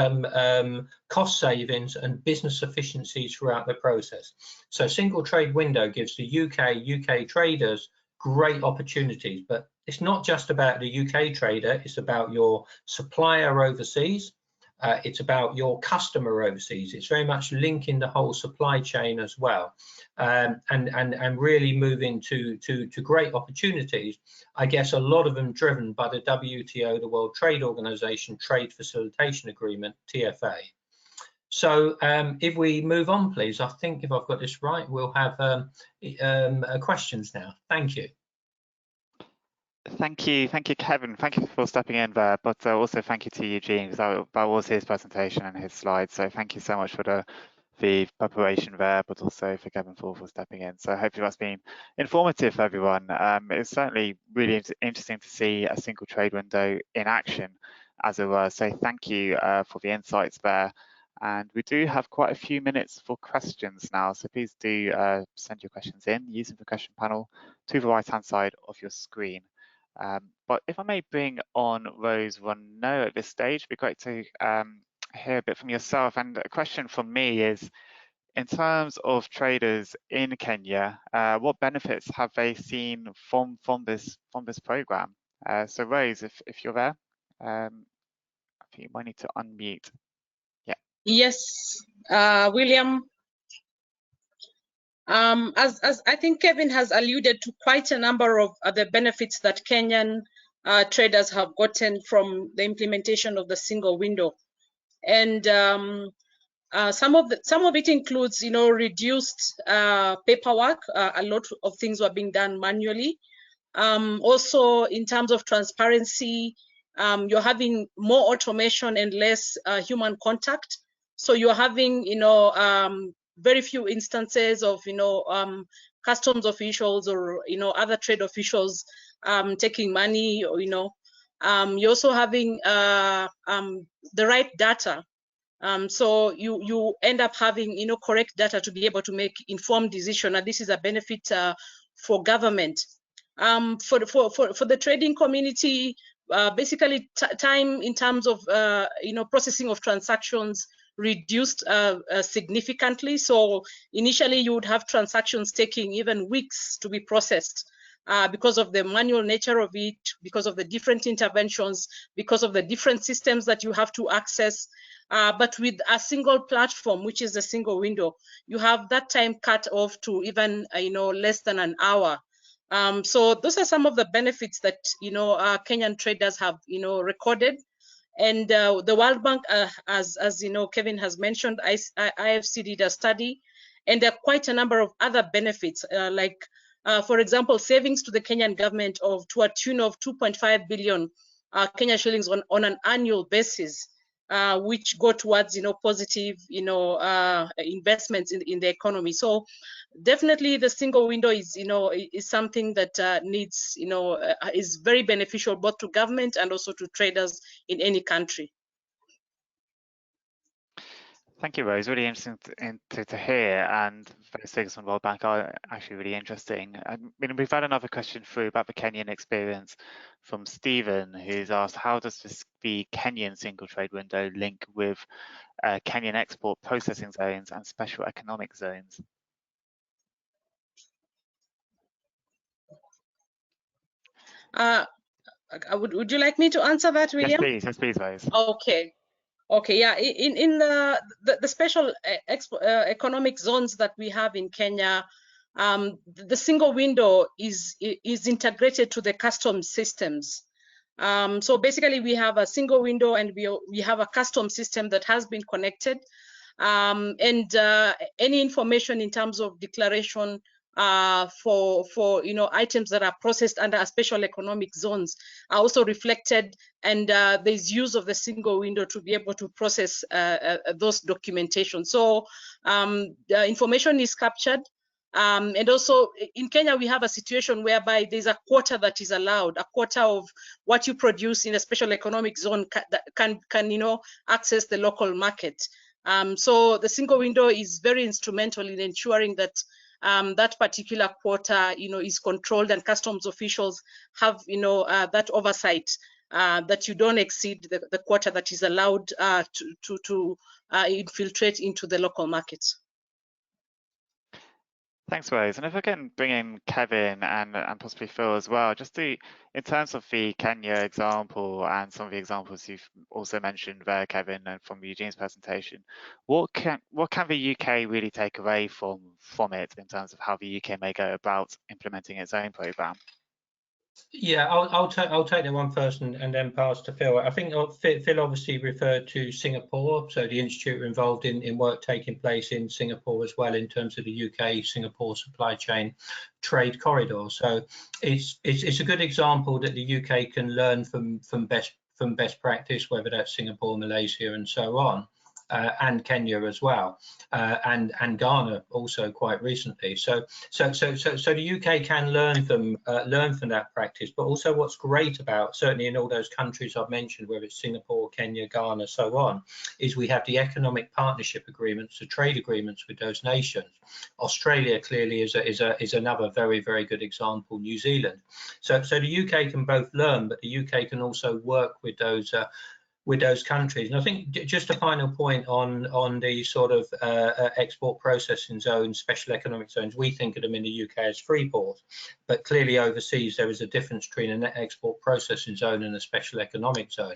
B: cost savings and business efficiencies throughout the process. So single trade window gives the UK traders great opportunities, but it's not just about the UK trader, it's about your supplier overseas. It's about your customer overseas. It's very much linking the whole supply chain as well, and really moving to great opportunities. I guess a lot of them driven by the WTO, the World Trade Organization Trade Facilitation Agreement, TFA. So if we move on, please, I think if I've got this right, we'll have questions now. Thank you.
A: Thank you, Kevin. Thank you for stepping in there, but also thank you to Eugene, because that was his presentation and his slides. So thank you so much for the preparation there, but also for Kevin for stepping in. So hopefully that's been informative for everyone. It's certainly really interesting to see a single trade window in action, as it were. So thank you for the insights there. And we do have quite a few minutes for questions now, so please do send your questions in using the question panel to the right-hand side of your screen. But if I may bring on Rose Renaud at this stage, it'd be great to hear a bit from yourself. And a question from me is, in terms of traders in Kenya, what benefits have they seen from this program? So Rose, if you're there, I think you might need to unmute. Yeah.
E: Yes, William. As I think Kevin has alluded to quite a number of the benefits that Kenyan traders have gotten from the implementation of the single window, and some of it includes, reduced paperwork. A lot of things were being done manually. Also, in terms of transparency, you're having more automation and less human contact. So you're having, very few instances of, customs officials or, other trade officials taking money, or, you're also having the right data. So you end up having, correct data to be able to make informed decision, and this is a benefit for government. For the trading community, basically time in terms of processing of transactions reduced significantly. So initially you would have transactions taking even weeks to be processed because of the manual nature of it, because of the different interventions, because of the different systems that you have to access. But with a single platform, which is a single window, you have that time cut off to even less than an hour. So those are some of the benefits that Kenyan traders have recorded. And the World Bank, as Kevin has mentioned, IFC did a study, and there are quite a number of other benefits, like for example, savings to the Kenyan government to a tune of 2.5 billion Kenya shillings on an annual basis, which go towards positive investments in the economy. So definitely the single window is is something that needs is very beneficial both to government and also to traders in any country.
A: Thank you, Rose. Really interesting to hear, and those figures from World Bank are actually really interesting. I mean, we've had another question through about the Kenyan experience from Stephen, who's asked, how does the Kenyan single trade window link with Kenyan export processing zones and special economic zones?
E: Would you like me to answer that, William?
A: Yes, please, Rose.
E: Okay, yeah. In the special economic zones that we have in Kenya, the single window is integrated to the customs systems. So basically, we have a single window, and we have a custom system that has been connected, and any information in terms of declaration for items that are processed under special economic zones are also reflected, and there's use of the single window to be able to process those documentation. So the information is captured. And also in Kenya, we have a situation whereby there's a quota that is allowed, a quota of what you produce in a special economic zone can access the local market. So the single window is very instrumental in ensuring that that particular quota, is controlled, and customs officials have, that oversight that you don't exceed the quota that is allowed to infiltrate into the local markets.
A: Thanks, Rose. And if I can bring in Kevin and possibly Phil as well, just in terms of the Kenya example and some of the examples you've also mentioned there, Kevin, and from Eugene's presentation, what can the UK really take away from it in terms of how the UK may go about implementing its own programme?
B: Yeah, I'll take that one first and then pass to Phil. I think Phil obviously referred to Singapore, so the Institute were involved in work taking place in Singapore as well in terms of the UK-Singapore supply chain trade corridor. So it's a good example that the UK can learn from best practice, whether that's Singapore, Malaysia, and so on. And Kenya as well, and Ghana also quite recently. So the UK can learn from that practice. But also, what's great about certainly in all those countries I've mentioned, whether it's Singapore, Kenya, Ghana, so on, is we have the economic partnership agreements, the trade agreements with those nations. Australia clearly is another very, very good example. New Zealand. So the UK can both learn, but the UK can also work with those countries. And I think just a final point on the sort of export processing zones, special economic zones, we think of them in the UK as free ports, but clearly overseas there is a difference between a net export processing zone and a special economic zone.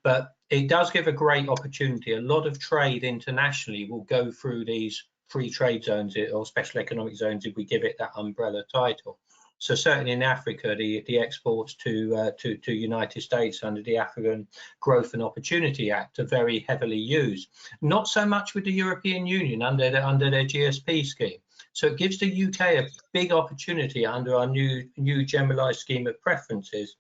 B: But it does give a great opportunity. A lot of trade internationally will go through these free trade zones or special economic zones if we give it that umbrella title. So certainly in Africa, the exports to United States under the African Growth and Opportunity Act are very heavily used. Not so much with the European Union under their GSP scheme. So it gives the UK a big opportunity under our new generalised scheme of preferences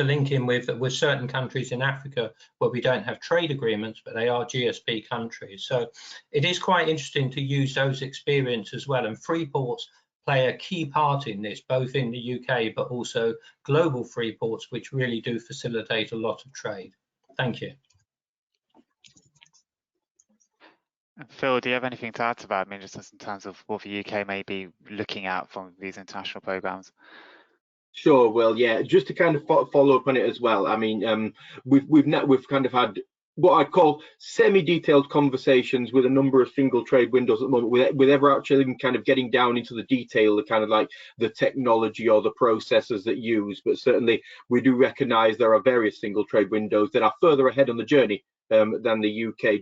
B: link in with certain countries in Africa where we don't have trade agreements, but they are GSP countries. So it is quite interesting to use those experiences as well. And free ports play a key part in this, both in the UK, but also global free ports, which really do facilitate a lot of trade. Thank you.
A: Phil, do you have anything to add to that? I mean, just in terms of what the UK may be looking at from these international programs.
C: Sure. Well, yeah, just to kind of follow up on it as well. I mean, we've kind of had what I call semi-detailed conversations with a number of single trade windows at the moment, with ever actually kind of getting down into the detail, the kind of like the technology or the processes that use. But certainly, we do recognise there are various single trade windows that are further ahead on the journey than the UK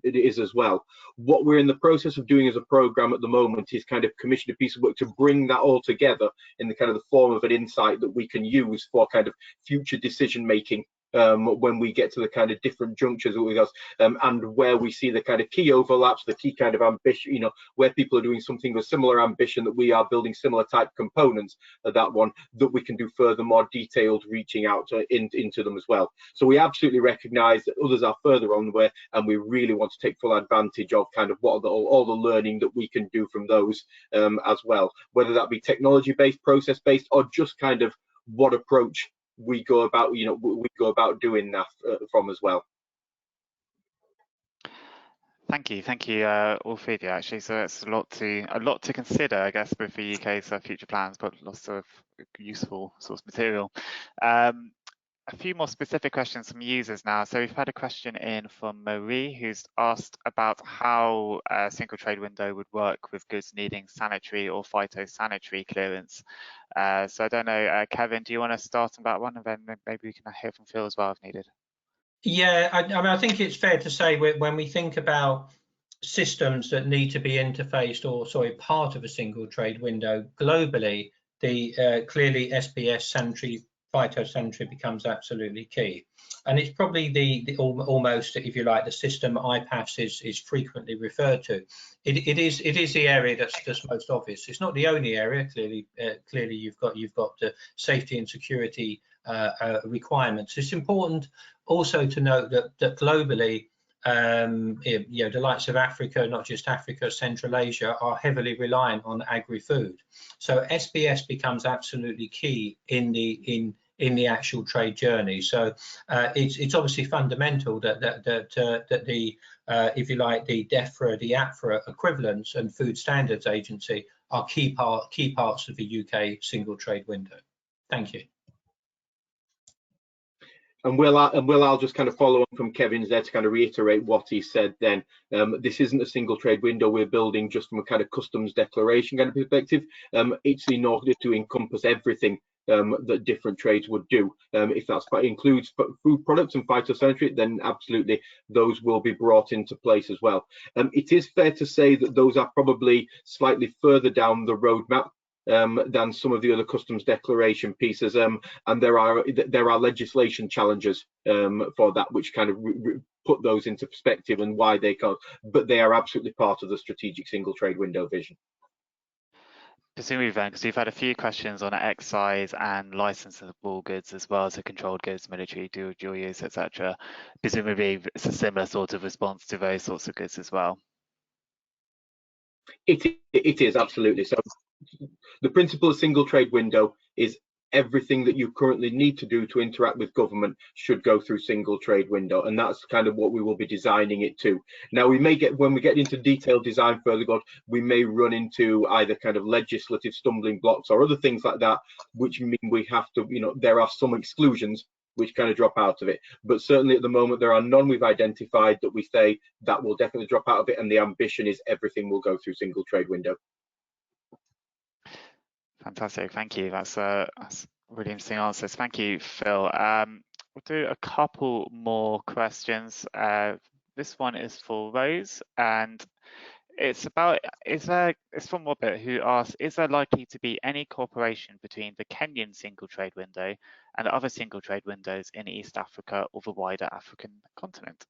C: is as well. What we're in the process of doing as a program at the moment is kind of commission a piece of work to bring that all together in the kind of the form of an insight that we can use for kind of future decision making when we get to the kind of different junctures with us, and where we see the kind of key overlaps, the key kind of ambition, you know, where people are doing something with similar ambition, that we are building similar type components of that one, that we can do further more detailed reaching out into them as well. So we absolutely recognise that others are further on the way, and we really want to take full advantage of kind of what are all the learning that we can do from those as well, whether that be technology based, process based, or just kind of what approach we go about, you know, we go about doing that from as well.
A: Thank you, all three of you actually. So it's a lot to consider, I guess, with the UK's future plans, but lots of useful source material. A few more specific questions from users now. So we've had a question in from Marie, who's asked about how a single trade window would work with goods needing sanitary or phytosanitary clearance. So I don't know, Kevin, do you want to start on that one, and then maybe we can hear from Phil as well if needed?
B: Yeah, I mean, I think it's fair to say when we think about systems that need to be interfaced, or sorry, part of a single trade window globally, the clearly SPS sanitary, phytosanitary becomes absolutely key. And it's probably the almost, if you like, the system IPAS is frequently referred to. It is the area that's most obvious. It's not the only area. Clearly you've got the safety and security requirements. It's important also to note that globally, you know, the likes of Africa, not just Africa, Central Asia, are heavily reliant on agri-food. So SPS becomes absolutely key in the actual trade journey. So it's obviously fundamental that the if you like, the DEFRA, the APFRA equivalents and Food Standards Agency are key parts of the UK single trade window. Thank you.
C: And I'll just kind of follow on from Kevin's there to kind of reiterate what he said then. This isn't a single trade window we're building just from a kind of customs declaration kind of perspective. It's in order to encompass everything that different trades would do. If that includes food products and phytosanitary, then absolutely those will be brought into place as well. It is fair to say that those are probably slightly further down the roadmap than some of the other customs declaration pieces, and there are legislation challenges for that, which kind of put those into perspective and why they can't, but they are absolutely part of the strategic single trade window vision.
A: Presumably then, because we've had a few questions on excise and licensable goods as well as the controlled goods, military, dual use, etc. Presumably it's a similar sort of response to those sorts of goods as well.
C: It is absolutely. So the principle of single trade window is everything that you currently need to do to interact with government should go through single trade window, and that's kind of what we will be designing it to. Now, we may get, when we get into detailed design further on, we may run into either kind of legislative stumbling blocks or other things like that, which mean we have to, you know, there are some exclusions which kind of drop out of it, but certainly at the moment there are none we've identified that we say that will definitely drop out of it, and the ambition is everything will go through single trade window.
A: Fantastic, thank you. That's really interesting answers. Thank you, Phil. We'll do a couple more questions. This one is for Rose, and it's about, it's from Robert, who asks, is there likely to be any cooperation between the Kenyan single trade window and other single trade windows in East Africa or the wider African continent?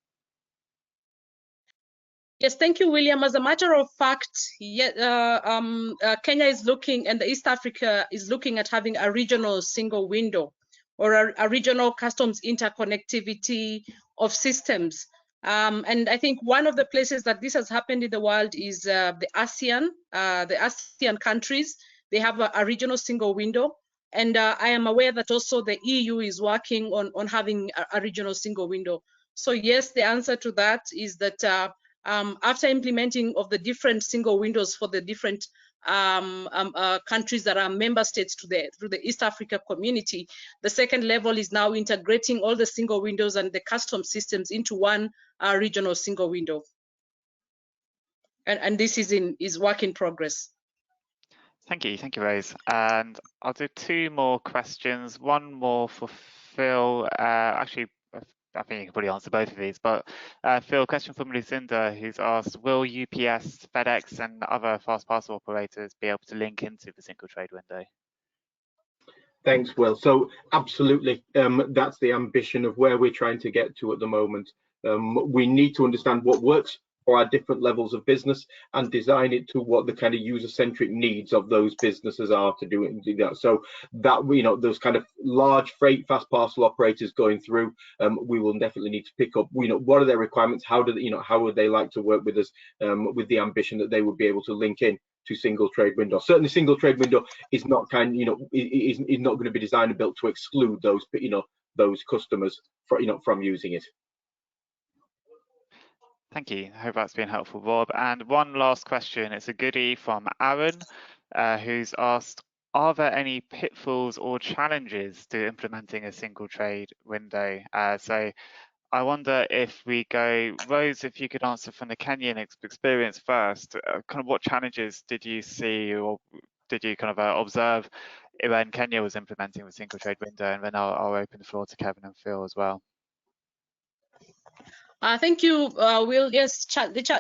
E: Yes, thank you, William. As a matter of fact, Kenya is looking, and the East Africa is looking at having a regional single window or a regional customs interconnectivity of systems. And I think one of the places that this has happened in the world is the ASEAN countries. They have a regional single window. And I am aware that also the EU is working on having a regional single window. So yes, the answer to that is that after implementing of the different single windows for the different countries that are member states through the East Africa community, the second level is now integrating all the single windows and the custom systems into one regional single window. And this is work in progress.
A: Thank you, Rose. And I'll do two more questions. One more for Phil. Actually, I think you can probably answer both of these, but Phil, question from Lucinda, who's asked, will UPS, FedEx and other fast parcel operators be able to link into the single trade window?
C: Thanks, Will. So absolutely, that's the ambition of where we're trying to get to at the moment. We need to understand what works for our different levels of business and design it to what the kind of user-centric needs of those businesses are to do it and do that. So that, you know, those kind of large freight fast parcel operators going through, we will definitely need to pick up, you know, what are their requirements, how do they, you know, how would they like to work with us, with the ambition that they would be able to link in to single trade window. Certainly single trade window is not is not going to be designed and built to exclude those, you know, those customers from using it.
A: Thank you. I hope that's been helpful, Rob. And one last question. It's a goodie from Aaron, who's asked, are there any pitfalls or challenges to implementing a single trade window? So I wonder if we go, Rose, if you could answer from the Kenyan experience first, kind of what challenges did you see or did you kind of observe when Kenya was implementing the single trade window? And then I'll open the floor to Kevin and Phil as well.
E: Thank you, Will. Yes,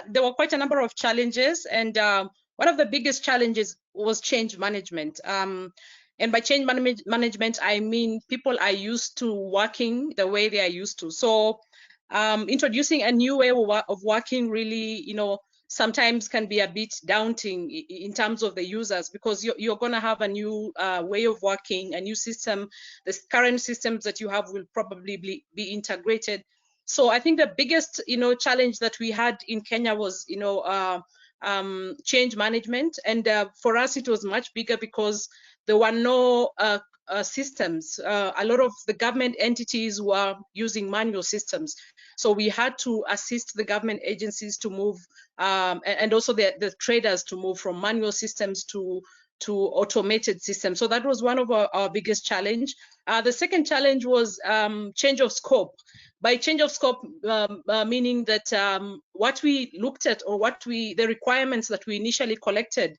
E: there were quite a number of challenges, and one of the biggest challenges was change management. And by change management, I mean people are used to working the way they are used to. So introducing a new way of working really, you know, sometimes can be a bit daunting in terms of the users, because you're going to have a new way of working, a new system. The current systems that you have will probably be integrated. So I think the biggest, you know, challenge that we had in Kenya was, you know, change management. And for us, it was much bigger because there were no systems. A lot of the government entities were using manual systems. So we had to assist the government agencies to move, and also the traders to move from manual systems to automated systems. So that was one of our biggest challenge. The second challenge was change of scope. By change of scope, meaning that what we looked at, or the requirements that we initially collected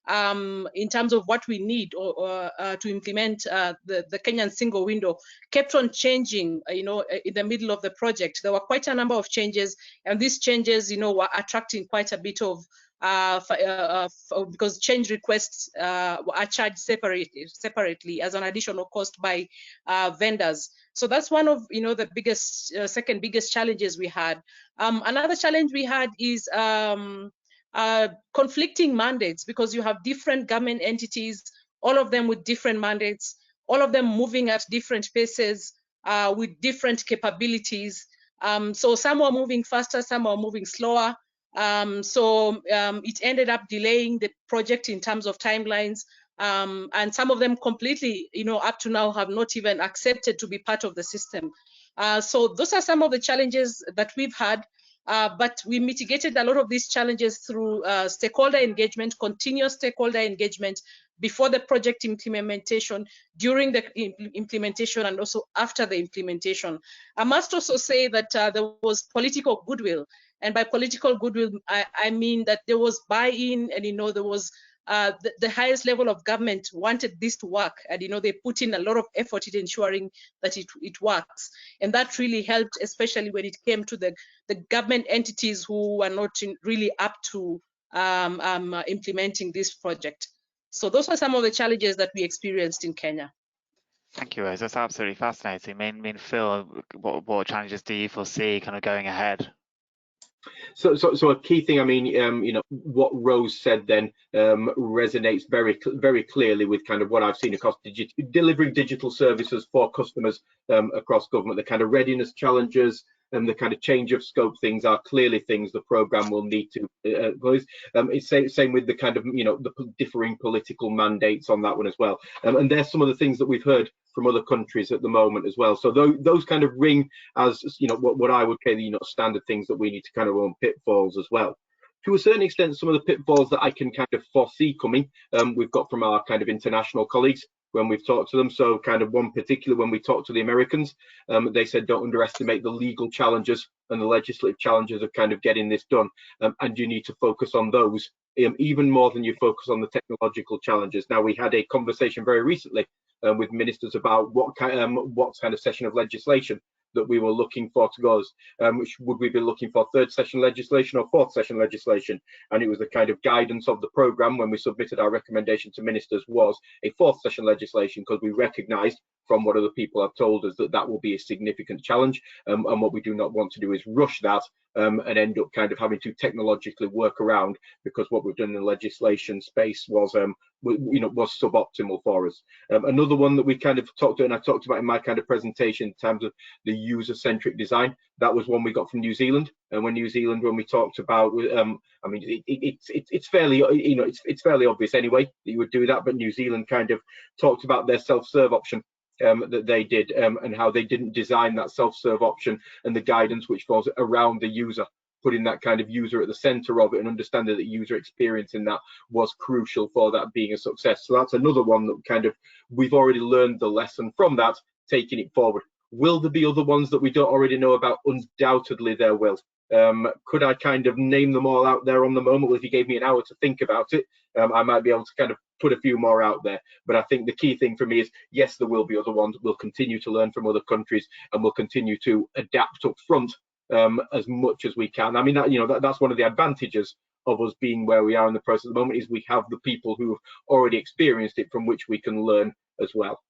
E: in terms of what we need to implement the Kenyan single window kept on changing, you know, in the middle of the project. There were quite a number of changes, and these changes, you know, were attracting quite a bit of because change requests are charged separately as an additional cost by vendors. So that's one of, you know, the biggest, second biggest challenges we had. Another challenge we had is conflicting mandates, because you have different government entities, all of them with different mandates, all of them moving at different paces with different capabilities. So some were moving faster, some were moving slower. So it ended up delaying the project in terms of timelines. And some of them completely, you know, up to now have not even accepted to be part of the system. So those are some of the challenges that we've had. But we mitigated a lot of these challenges through stakeholder engagement, continuous stakeholder engagement before the project implementation, during the implementation, and also after the implementation. I must also say that there was political goodwill. And by political goodwill, I mean that there was buy-in, and, you know, there was the highest level of government wanted this to work, and, you know, they put in a lot of effort in ensuring that it works. And that really helped, especially when it came to the government entities who were not really up to implementing this project. So those were some of the challenges that we experienced in Kenya.
A: Thank you, Rose. That's absolutely fascinating. I mean, Phil, what challenges do you foresee kind of going ahead?
C: So a key thing, I mean, you know, what Rose said then resonates very clearly with kind of what I've seen across delivering digital services for customers across government. The kind of readiness challenges and the kind of change of scope things are clearly things the programme will need to close. It's same with the kind of, you know, the differing political mandates on that one as well. And there's some of the things that we've heard from other countries at the moment as well. So those kind of ring as, you know, what I would say, you know, standard things that we need to kind of own pitfalls as well. To a certain extent, some of the pitfalls that I can kind of foresee coming, we've got from our kind of international colleagues when we've talked to them. So kind of one particular, when we talked to the Americans, they said don't underestimate the legal challenges and the legislative challenges of kind of getting this done, and you need to focus on those even more than you focus on the technological challenges. Now, we had a conversation very recently with ministers about what kind of session of legislation that we were looking for to go. Which would we be looking for, third session legislation or fourth session legislation? And it was the kind of guidance of the programme when we submitted our recommendation to ministers was a fourth session legislation, because we recognised from what other people have told us that will be a significant challenge, and what we do not want to do is rush that and end up kind of having to technologically work around, because what we've done in the legislation space was was suboptimal for us. Another one that we kind of talked to, and I talked about in my kind of presentation in terms of the user-centric design, that was one we got from New Zealand. And when we talked about, I mean, it's fairly, you know, it's fairly obvious anyway that you would do that, but New Zealand kind of talked about their self-serve option that they did, and how they didn't design that self-serve option and the guidance which falls around the user, putting that kind of user at the center of it and understanding that user experience in that was crucial for that being a success. So that's another one that kind of, we've already learned the lesson from that, taking it forward. Will there be other ones that we don't already know about? Undoubtedly there will. Could I kind of name them all out there on the moment? Well, if you gave me an hour to think about it, I might be able to kind of put a few more out there. But I think the key thing for me is, yes, there will be other ones. We'll continue to learn from other countries, and we'll continue to adapt up front as much as we can. I mean, that's one of the advantages of us being where we are in the process at the moment, is we have the people who have already experienced it from which we can learn as well.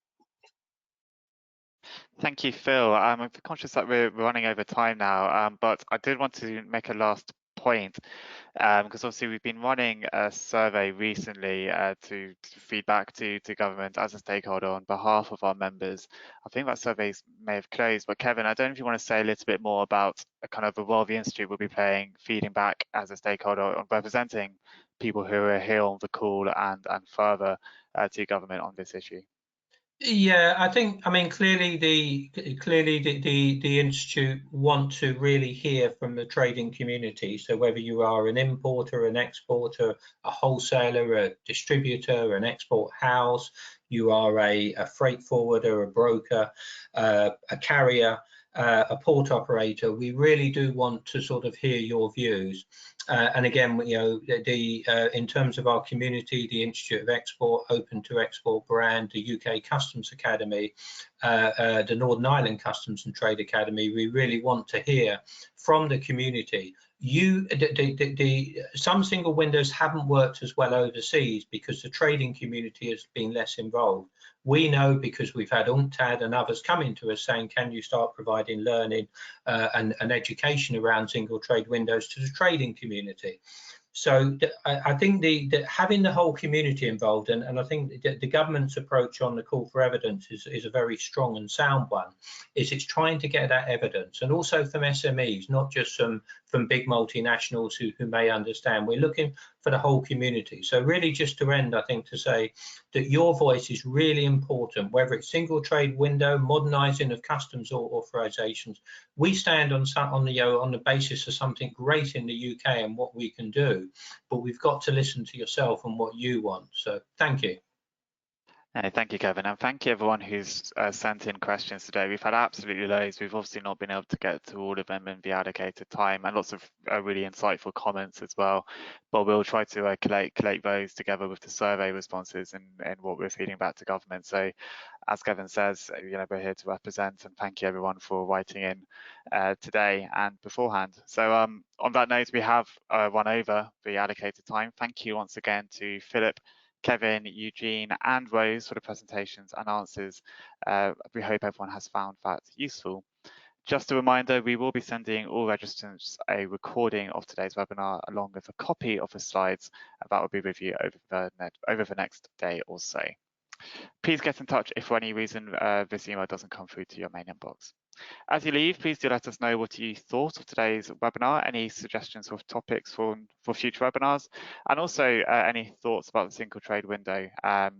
A: Thank you, Phil. I'm conscious that we're running over time now, but I did want to make a last point, because obviously we've been running a survey recently to feed back to government as a stakeholder on behalf of our members. I think that survey may have closed, but Kevin, I don't know if you want to say a little bit more about kind of the role the Institute will be playing, feeding back as a stakeholder on representing people who are here on the call and further to government on this issue.
B: Yeah, I mean, clearly the Institute want to really hear from the trading community. So whether you are an importer, an exporter, a wholesaler, a distributor, an export house, you are a freight forwarder, a broker, a carrier, a port operator, we really do want to sort of hear your views. And again, you know, in terms of our community, the Institute of Export, Open to Export brand, the UK Customs Academy, the Northern Ireland Customs and Trade Academy, we really want to hear from the community. Some single windows haven't worked as well overseas because the trading community has been less involved. We know because we've had UNCTAD and others coming to us saying, can you start providing learning and education around single trade windows to the trading community? So I think having the whole community involved, and I think the government's approach on the call for evidence is a very strong and sound one, is it's trying to get that evidence, and also from SMEs, not just from big multinationals who may understand. We're looking for the whole community. So really, just to end, I think to say that your voice is really important, whether it's single trade window, modernising of customs or authorisations. We stand on the basis of something great in the UK and what we can do, but we've got to listen to yourself and what you want. So thank you.
A: Thank you, Kevin, and thank you everyone who's sent in questions today. We've had absolutely loads. We've obviously not been able to get to all of them in the allocated time, and lots of really insightful comments as well. But we'll try to collate those together with the survey responses and what we're feeding back to government. So, as Kevin says, you know, we're here to represent, and thank you everyone for writing in today and beforehand. So, on that note, we have run over the allocated time. Thank you once again to Philip, Kevin, Eugene and Rose for the presentations and answers. We hope everyone has found that useful. Just a reminder, we will be sending all registrants a recording of today's webinar along with a copy of the slides, and that will be with you over the next day or so. Please get in touch if for any reason this email doesn't come through to your main inbox. As you leave, please do let us know what you thought of today's webinar, any suggestions for topics for future webinars, and also any thoughts about the single trade window.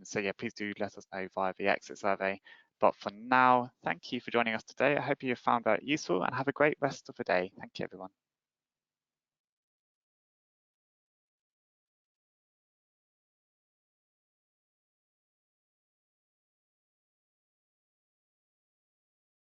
A: So yeah, please do let us know via the exit survey. But for now, thank you for joining us today. I hope you found that useful and have a great rest of the day. Thank you, everyone.